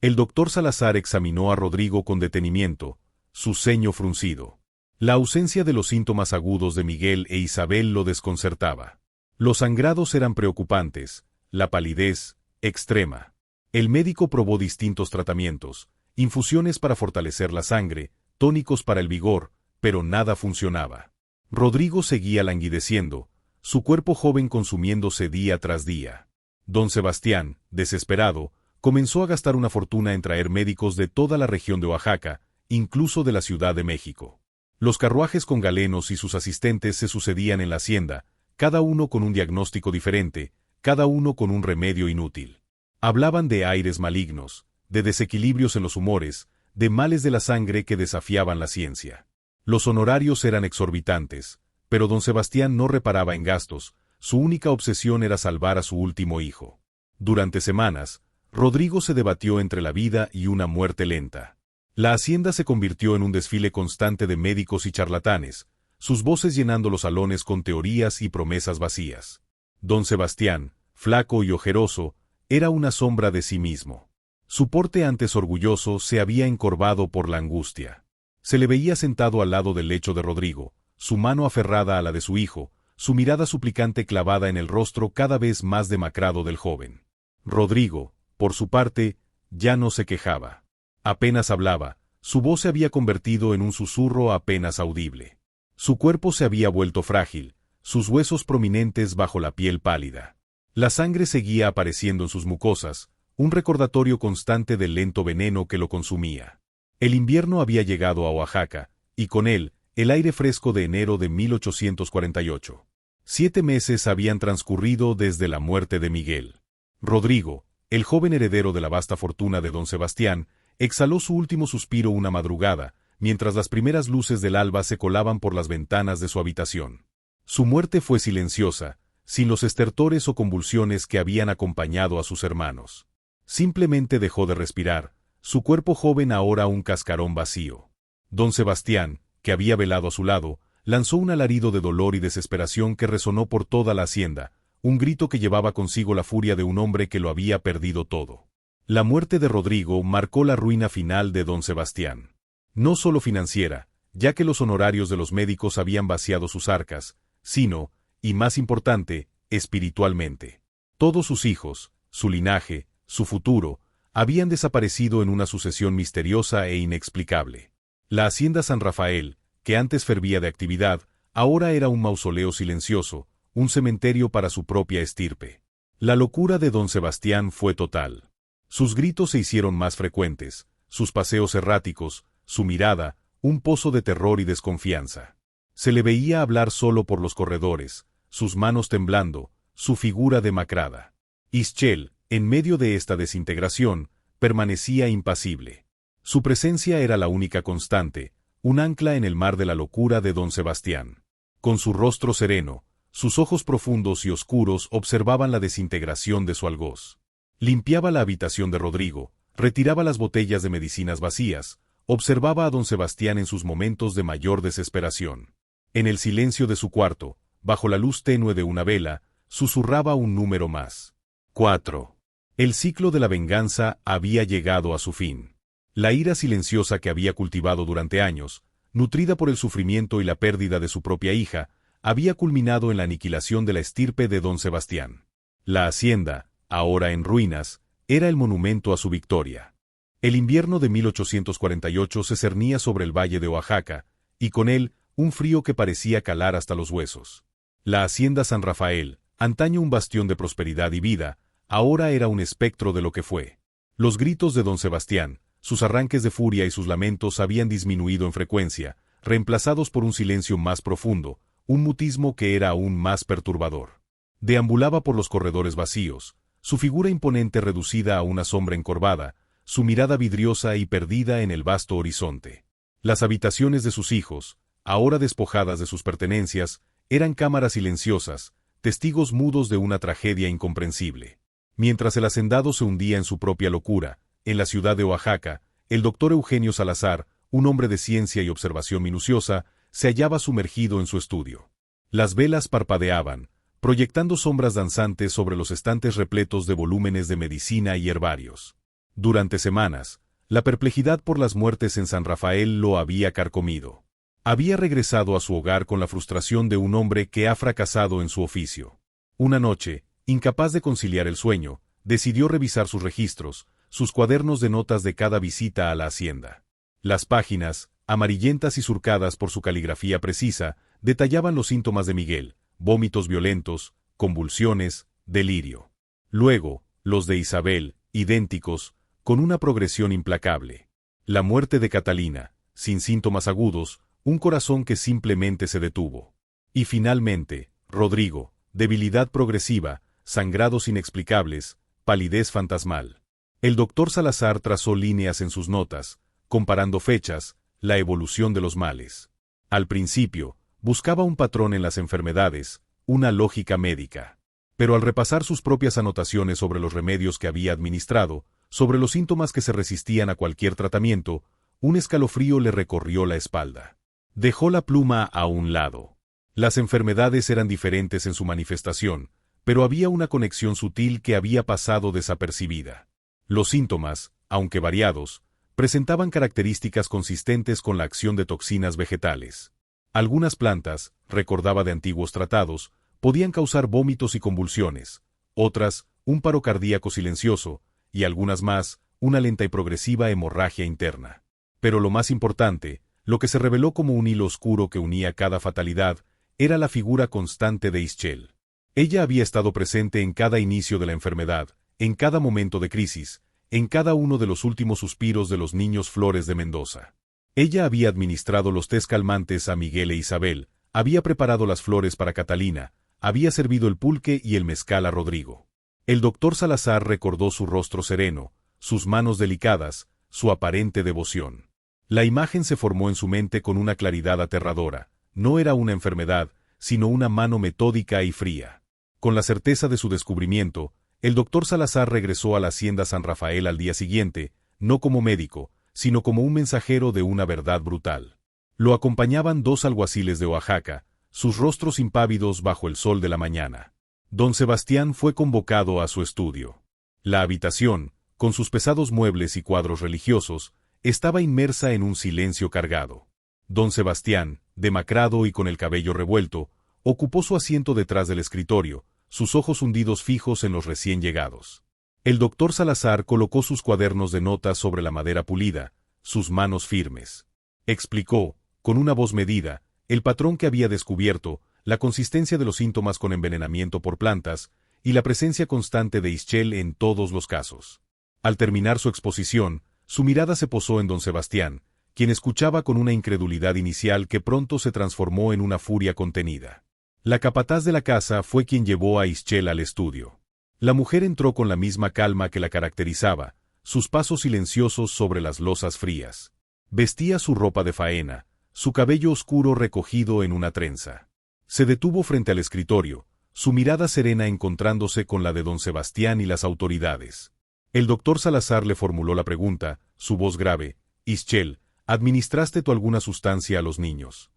El doctor Salazar examinó a Rodrigo con detenimiento, su ceño fruncido. La ausencia de los síntomas agudos de Miguel e Isabel lo desconcertaba. Los sangrados eran preocupantes, la palidez, extrema. El médico probó distintos tratamientos, infusiones para fortalecer la sangre, tónicos para el vigor, pero nada funcionaba. Rodrigo seguía languideciendo, su cuerpo joven consumiéndose día tras día. Don Sebastián, desesperado, comenzó a gastar una fortuna en traer médicos de toda la región de Oaxaca, incluso de la Ciudad de México. Los carruajes con galenos y sus asistentes se sucedían en la hacienda, cada uno con un diagnóstico diferente, cada uno con un remedio inútil. Hablaban de aires malignos, de desequilibrios en los humores, de males de la sangre que desafiaban la ciencia. Los honorarios eran exorbitantes, pero don Sebastián no reparaba en gastos, su única obsesión era salvar a su último hijo. Durante semanas, Rodrigo se debatió entre la vida y una muerte lenta. La hacienda se convirtió en un desfile constante de médicos y charlatanes, sus voces llenando los salones con teorías y promesas vacías. Don Sebastián, flaco y ojeroso, era una sombra de sí mismo. Su porte antes orgulloso se había encorvado por la angustia. Se le veía sentado al lado del lecho de Rodrigo, su mano aferrada a la de su hijo, su mirada suplicante clavada en el rostro cada vez más demacrado del joven. Rodrigo, por su parte, ya no se quejaba. Apenas hablaba, su voz se había convertido en un susurro apenas audible. Su cuerpo se había vuelto frágil, sus huesos prominentes bajo la piel pálida. La sangre seguía apareciendo en sus mucosas, un recordatorio constante del lento veneno que lo consumía. El invierno había llegado a Oaxaca, y con él, el aire fresco de enero de 1848. 7 meses habían transcurrido desde la muerte de Miguel. Rodrigo, el joven heredero de la vasta fortuna de don Sebastián, exhaló su último suspiro una madrugada, mientras las primeras luces del alba se colaban por las ventanas de su habitación. Su muerte fue silenciosa, sin los estertores o convulsiones que habían acompañado a sus hermanos. Simplemente dejó de respirar, su cuerpo joven ahora un cascarón vacío. Don Sebastián, que había velado a su lado, lanzó un alarido de dolor y desesperación que resonó por toda la hacienda, un grito que llevaba consigo la furia de un hombre que lo había perdido todo. La muerte de Rodrigo marcó la ruina final de don Sebastián. No solo financiera, ya que los honorarios de los médicos habían vaciado sus arcas, sino, y más importante, espiritualmente. Todos sus hijos, su linaje, su futuro, habían desaparecido en una sucesión misteriosa e inexplicable. La hacienda San Rafael, que antes fervía de actividad, ahora era un mausoleo silencioso, un cementerio para su propia estirpe. La locura de don Sebastián fue total. Sus gritos se hicieron más frecuentes, sus paseos erráticos, su mirada, un pozo de terror y desconfianza. Se le veía hablar solo por los corredores, sus manos temblando, su figura demacrada. Ischel, en medio de esta desintegración, permanecía impasible. Su presencia era la única constante, un ancla en el mar de la locura de don Sebastián. Con su rostro sereno, sus ojos profundos y oscuros observaban la desintegración de su algoz. Limpiaba la habitación de Rodrigo, retiraba las botellas de medicinas vacías, observaba a don Sebastián en sus momentos de mayor desesperación. En el silencio de su cuarto, bajo la luz tenue de una vela, susurraba un número más. 4. El ciclo de la venganza había llegado a su fin. La ira silenciosa que había cultivado durante años, nutrida por el sufrimiento y la pérdida de su propia hija, había culminado en la aniquilación de la estirpe de don Sebastián. La hacienda, ahora en ruinas, era el monumento a su victoria. El invierno de 1848 se cernía sobre el valle de Oaxaca, y con él, un frío que parecía calar hasta los huesos. La hacienda San Rafael, antaño un bastión de prosperidad y vida, ahora era un espectro de lo que fue. Los gritos de don Sebastián, sus arranques de furia y sus lamentos habían disminuido en frecuencia, reemplazados por un silencio más profundo, un mutismo que era aún más perturbador. Deambulaba por los corredores vacíos, su figura imponente reducida a una sombra encorvada, su mirada vidriosa y perdida en el vasto horizonte. Las habitaciones de sus hijos, ahora despojadas de sus pertenencias, eran cámaras silenciosas, testigos mudos de una tragedia incomprensible. Mientras el hacendado se hundía en su propia locura, en la ciudad de Oaxaca, el doctor Eugenio Salazar, un hombre de ciencia y observación minuciosa, se hallaba sumergido en su estudio. Las velas parpadeaban, proyectando sombras danzantes sobre los estantes repletos de volúmenes de medicina y herbarios. Durante semanas, la perplejidad por las muertes en San Rafael lo había carcomido. Había regresado a su hogar con la frustración de un hombre que ha fracasado en su oficio. Una noche, incapaz de conciliar el sueño, decidió revisar sus registros, sus cuadernos de notas de cada visita a la hacienda. Las páginas, amarillentas y surcadas por su caligrafía precisa, detallaban los síntomas de Miguel: vómitos violentos, convulsiones, delirio. Luego, los de Isabel, idénticos, con una progresión implacable. La muerte de Catalina, sin síntomas agudos, un corazón que simplemente se detuvo. Y finalmente, Rodrigo, debilidad progresiva, sangrados inexplicables, palidez fantasmal. El doctor Salazar trazó líneas en sus notas, comparando fechas, la evolución de los males. Al principio, buscaba un patrón en las enfermedades, una lógica médica. Pero al repasar sus propias anotaciones sobre los remedios que había administrado, sobre los síntomas que se resistían a cualquier tratamiento, un escalofrío le recorrió la espalda. Dejó la pluma a un lado. Las enfermedades eran diferentes en su manifestación, pero había una conexión sutil que había pasado desapercibida. Los síntomas, aunque variados, presentaban características consistentes con la acción de toxinas vegetales. Algunas plantas, recordaba de antiguos tratados, podían causar vómitos y convulsiones, otras, un paro cardíaco silencioso, y algunas más, una lenta y progresiva hemorragia interna. Pero lo más importante, lo que se reveló como un hilo oscuro que unía cada fatalidad, era la figura constante de Ischel. Ella había estado presente en cada inicio de la enfermedad, en cada momento de crisis, en cada uno de los últimos suspiros de los niños Flores de Mendoza. Ella había administrado los tés calmantes a Miguel e Isabel, había preparado las flores para Catalina, había servido el pulque y el mezcal a Rodrigo. El doctor Salazar recordó su rostro sereno, sus manos delicadas, su aparente devoción. La imagen se formó en su mente con una claridad aterradora. No era una enfermedad, sino una mano metódica y fría. Con la certeza de su descubrimiento, el doctor Salazar regresó a la hacienda San Rafael al día siguiente, no como médico, sino como un mensajero de una verdad brutal. Lo acompañaban dos alguaciles de Oaxaca, sus rostros impávidos bajo el sol de la mañana. Don Sebastián fue convocado a su estudio. La habitación, con sus pesados muebles y cuadros religiosos, estaba inmersa en un silencio cargado. Don Sebastián, demacrado y con el cabello revuelto, ocupó su asiento detrás del escritorio, sus ojos hundidos fijos en los recién llegados. El doctor Salazar colocó sus cuadernos de notas sobre la madera pulida, sus manos firmes. Explicó, con una voz medida, el patrón que había descubierto, la consistencia de los síntomas con envenenamiento por plantas, y la presencia constante de Ischel en todos los casos. Al terminar su exposición, su mirada se posó en don Sebastián, quien escuchaba con una incredulidad inicial que pronto se transformó en una furia contenida. La capataz de la casa fue quien llevó a Ischel al estudio. La mujer entró con la misma calma que la caracterizaba, sus pasos silenciosos sobre las losas frías. Vestía su ropa de faena, su cabello oscuro recogido en una trenza. Se detuvo frente al escritorio, su mirada serena encontrándose con la de don Sebastián y las autoridades. El doctor Salazar le formuló la pregunta, su voz grave: «Ischel, ¿administraste tú alguna sustancia a los niños?».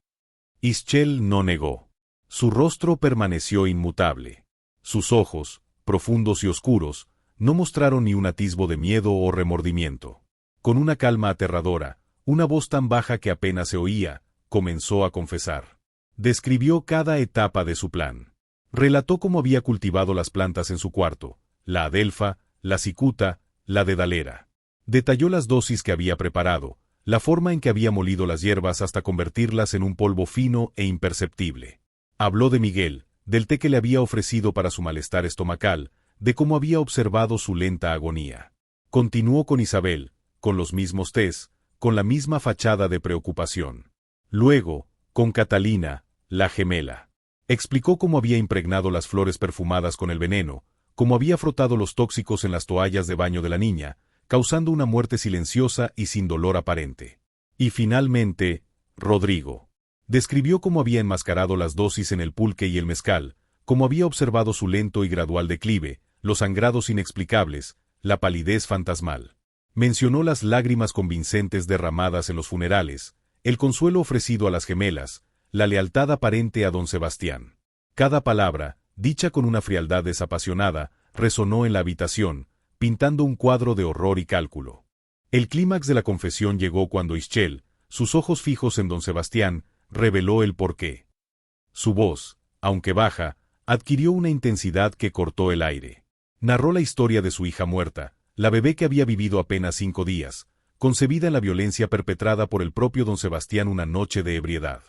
Ischel no negó. Su rostro permaneció inmutable. Sus ojos, profundos y oscuros, no mostraron ni un atisbo de miedo o remordimiento. Con una calma aterradora, una voz tan baja que apenas se oía, comenzó a confesar. Describió cada etapa de su plan. Relató cómo había cultivado las plantas en su cuarto, la adelfa, la cicuta, la dedalera. Detalló las dosis que había preparado, la forma en que había molido las hierbas hasta convertirlas en un polvo fino e imperceptible. Habló de Miguel, del té que le había ofrecido para su malestar estomacal, de cómo había observado su lenta agonía. Continuó con Isabel, con los mismos tés, con la misma fachada de preocupación. Luego, con Catalina, la gemela. Explicó cómo había impregnado las flores perfumadas con el veneno, cómo había frotado los tóxicos en las toallas de baño de la niña, causando una muerte silenciosa y sin dolor aparente. Y finalmente, Rodrigo. Describió cómo había enmascarado las dosis en el pulque y el mezcal, cómo había observado su lento y gradual declive, los sangrados inexplicables, la palidez fantasmal. Mencionó las lágrimas convincentes derramadas en los funerales, el consuelo ofrecido a las gemelas, la lealtad aparente a don Sebastián. Cada palabra, dicha con una frialdad desapasionada, resonó en la habitación, pintando un cuadro de horror y cálculo. El clímax de la confesión llegó cuando Ischel, sus ojos fijos en don Sebastián, reveló el porqué. Su voz, aunque baja, adquirió una intensidad que cortó el aire. Narró la historia de su hija muerta, la bebé que había vivido apenas 5 días, concebida en la violencia perpetrada por el propio don Sebastián una noche de ebriedad.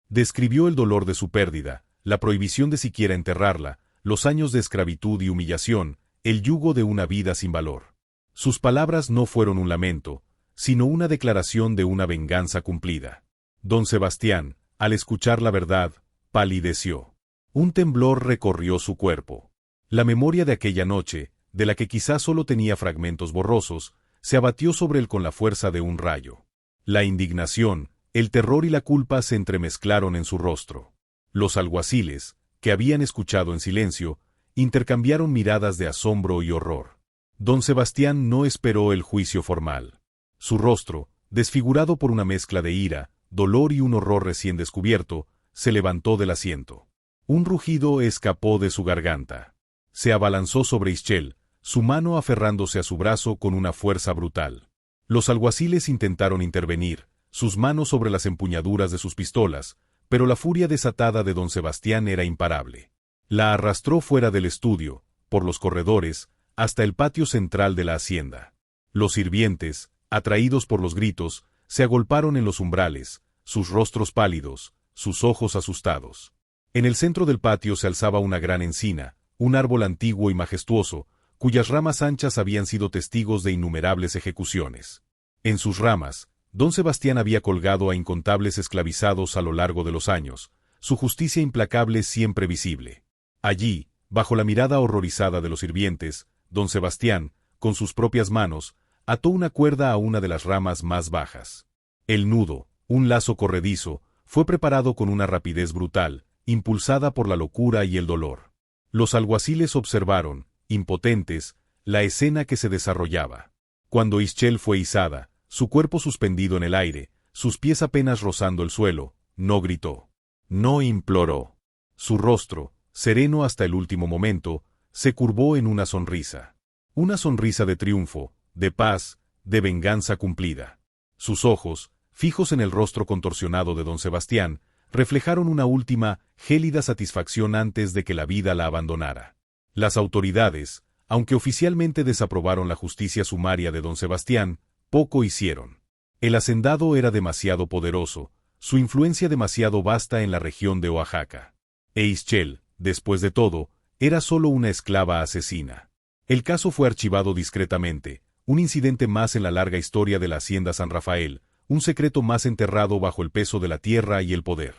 Describió el dolor de su pérdida, la prohibición de siquiera enterrarla, los años de esclavitud y humillación, el yugo de una vida sin valor. Sus palabras no fueron un lamento, sino una declaración de una venganza cumplida. Don Sebastián, al escuchar la verdad, palideció. Un temblor recorrió su cuerpo. La memoria de aquella noche, de la que quizás solo tenía fragmentos borrosos, se abatió sobre él con la fuerza de un rayo. La indignación, el terror y la culpa se entremezclaron en su rostro. Los alguaciles, que habían escuchado en silencio, intercambiaron miradas de asombro y horror. Don Sebastián no esperó el juicio formal. Su rostro, desfigurado por una mezcla de ira, dolor y un horror recién descubierto, se levantó del asiento. Un rugido escapó de su garganta. Se abalanzó sobre Ischel, su mano aferrándose a su brazo con una fuerza brutal. Los alguaciles intentaron intervenir, sus manos sobre las empuñaduras de sus pistolas, pero la furia desatada de don Sebastián era imparable. La arrastró fuera del estudio, por los corredores, hasta el patio central de la hacienda. Los sirvientes, atraídos por los gritos, se agolparon en los umbrales, sus rostros pálidos, sus ojos asustados. En el centro del patio se alzaba una gran encina, un árbol antiguo y majestuoso, cuyas ramas anchas habían sido testigos de innumerables ejecuciones. En sus ramas, don Sebastián había colgado a incontables esclavizados a lo largo de los años, su justicia implacable siempre visible. Allí, bajo la mirada horrorizada de los sirvientes, don Sebastián, con sus propias manos, ató una cuerda a una de las ramas más bajas. El nudo, un lazo corredizo, fue preparado con una rapidez brutal, impulsada por la locura y el dolor. Los alguaciles observaron, impotentes, la escena que se desarrollaba. Cuando Ischel fue izada, su cuerpo suspendido en el aire, sus pies apenas rozando el suelo, no gritó, no imploró. Su rostro, sereno hasta el último momento, se curvó en una sonrisa. Una sonrisa de triunfo, de paz, de venganza cumplida. Sus ojos, fijos en el rostro contorsionado de don Sebastián, reflejaron una última, gélida satisfacción antes de que la vida la abandonara. Las autoridades, aunque oficialmente desaprobaron la justicia sumaria de don Sebastián, poco hicieron. El hacendado era demasiado poderoso, su influencia demasiado vasta en la región de Oaxaca. E Ischel, después de todo, era solo una esclava asesina. El caso fue archivado discretamente, un incidente más en la larga historia de la Hacienda San Rafael, un secreto más enterrado bajo el peso de la tierra y el poder.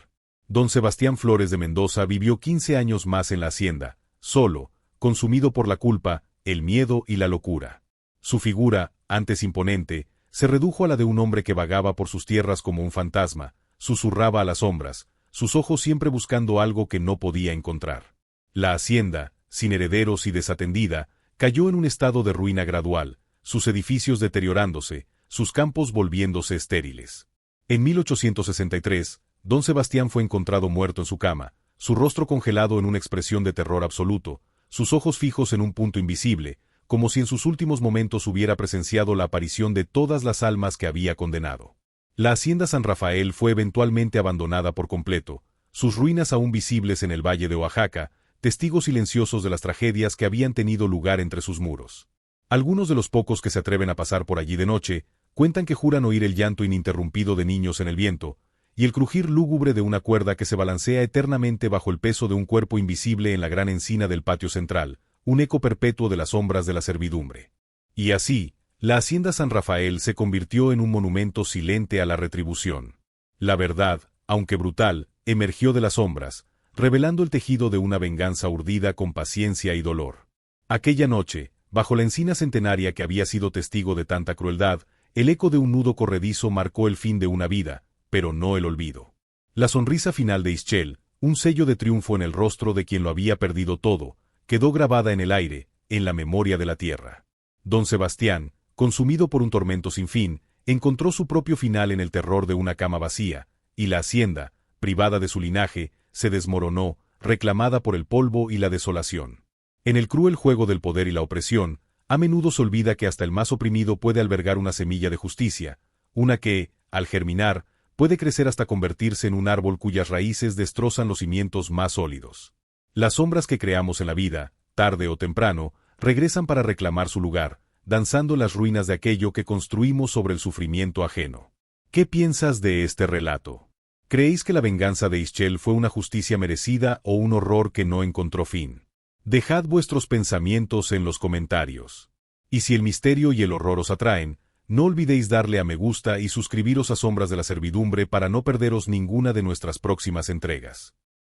Don Sebastián Flores de Mendoza vivió 15 años más en la hacienda, solo, consumido por la culpa, el miedo y la locura. Su figura, antes imponente, se redujo a la de un hombre que vagaba por sus tierras como un fantasma, susurraba a las sombras, sus ojos siempre buscando algo que no podía encontrar. La hacienda, sin herederos y desatendida, cayó en un estado de ruina gradual, sus edificios deteriorándose, sus campos volviéndose estériles. En 1863, don Sebastián fue encontrado muerto en su cama, su rostro congelado en una expresión de terror absoluto, sus ojos fijos en un punto invisible, como si en sus últimos momentos hubiera presenciado la aparición de todas las almas que había condenado. La hacienda San Rafael fue eventualmente abandonada por completo, sus ruinas aún visibles en el valle de Oaxaca, testigos silenciosos de las tragedias que habían tenido lugar entre sus muros. Algunos de los pocos que se atreven a pasar por allí de noche, cuentan que juran oír el llanto ininterrumpido de niños en el viento, y el crujir lúgubre de una cuerda que se balancea eternamente bajo el peso de un cuerpo invisible en la gran encina del patio central, un eco perpetuo de las sombras de la servidumbre. Y así, la hacienda San Rafael se convirtió en un monumento silente a la retribución. La verdad, aunque brutal, emergió de las sombras, revelando el tejido de una venganza urdida con paciencia y dolor. Aquella noche, bajo la encina centenaria que había sido testigo de tanta crueldad, el eco de un nudo corredizo marcó el fin de una vida, pero no el olvido. La sonrisa final de Ischel, un sello de triunfo en el rostro de quien lo había perdido todo, quedó grabada en el aire, en la memoria de la tierra. Don Sebastián, consumido por un tormento sin fin, encontró su propio final en el terror de una cama vacía, y la hacienda, privada de su linaje, se desmoronó, reclamada por el polvo y la desolación. En el cruel juego del poder y la opresión, a menudo se olvida que hasta el más oprimido puede albergar una semilla de justicia, una que, al germinar, puede crecer hasta convertirse en un árbol cuyas raíces destrozan los cimientos más sólidos. Las sombras que creamos en la vida, tarde o temprano, regresan para reclamar su lugar, danzando las ruinas de aquello que construimos sobre el sufrimiento ajeno. ¿Qué piensas de este relato? ¿Creéis que la venganza de Ischel fue una justicia merecida o un horror que no encontró fin? Dejad vuestros pensamientos en los comentarios. Y si el misterio y el horror os atraen, no olvidéis darle a me gusta y suscribiros a Sombras de la Servidumbre para no perderos ninguna de nuestras próximas entregas.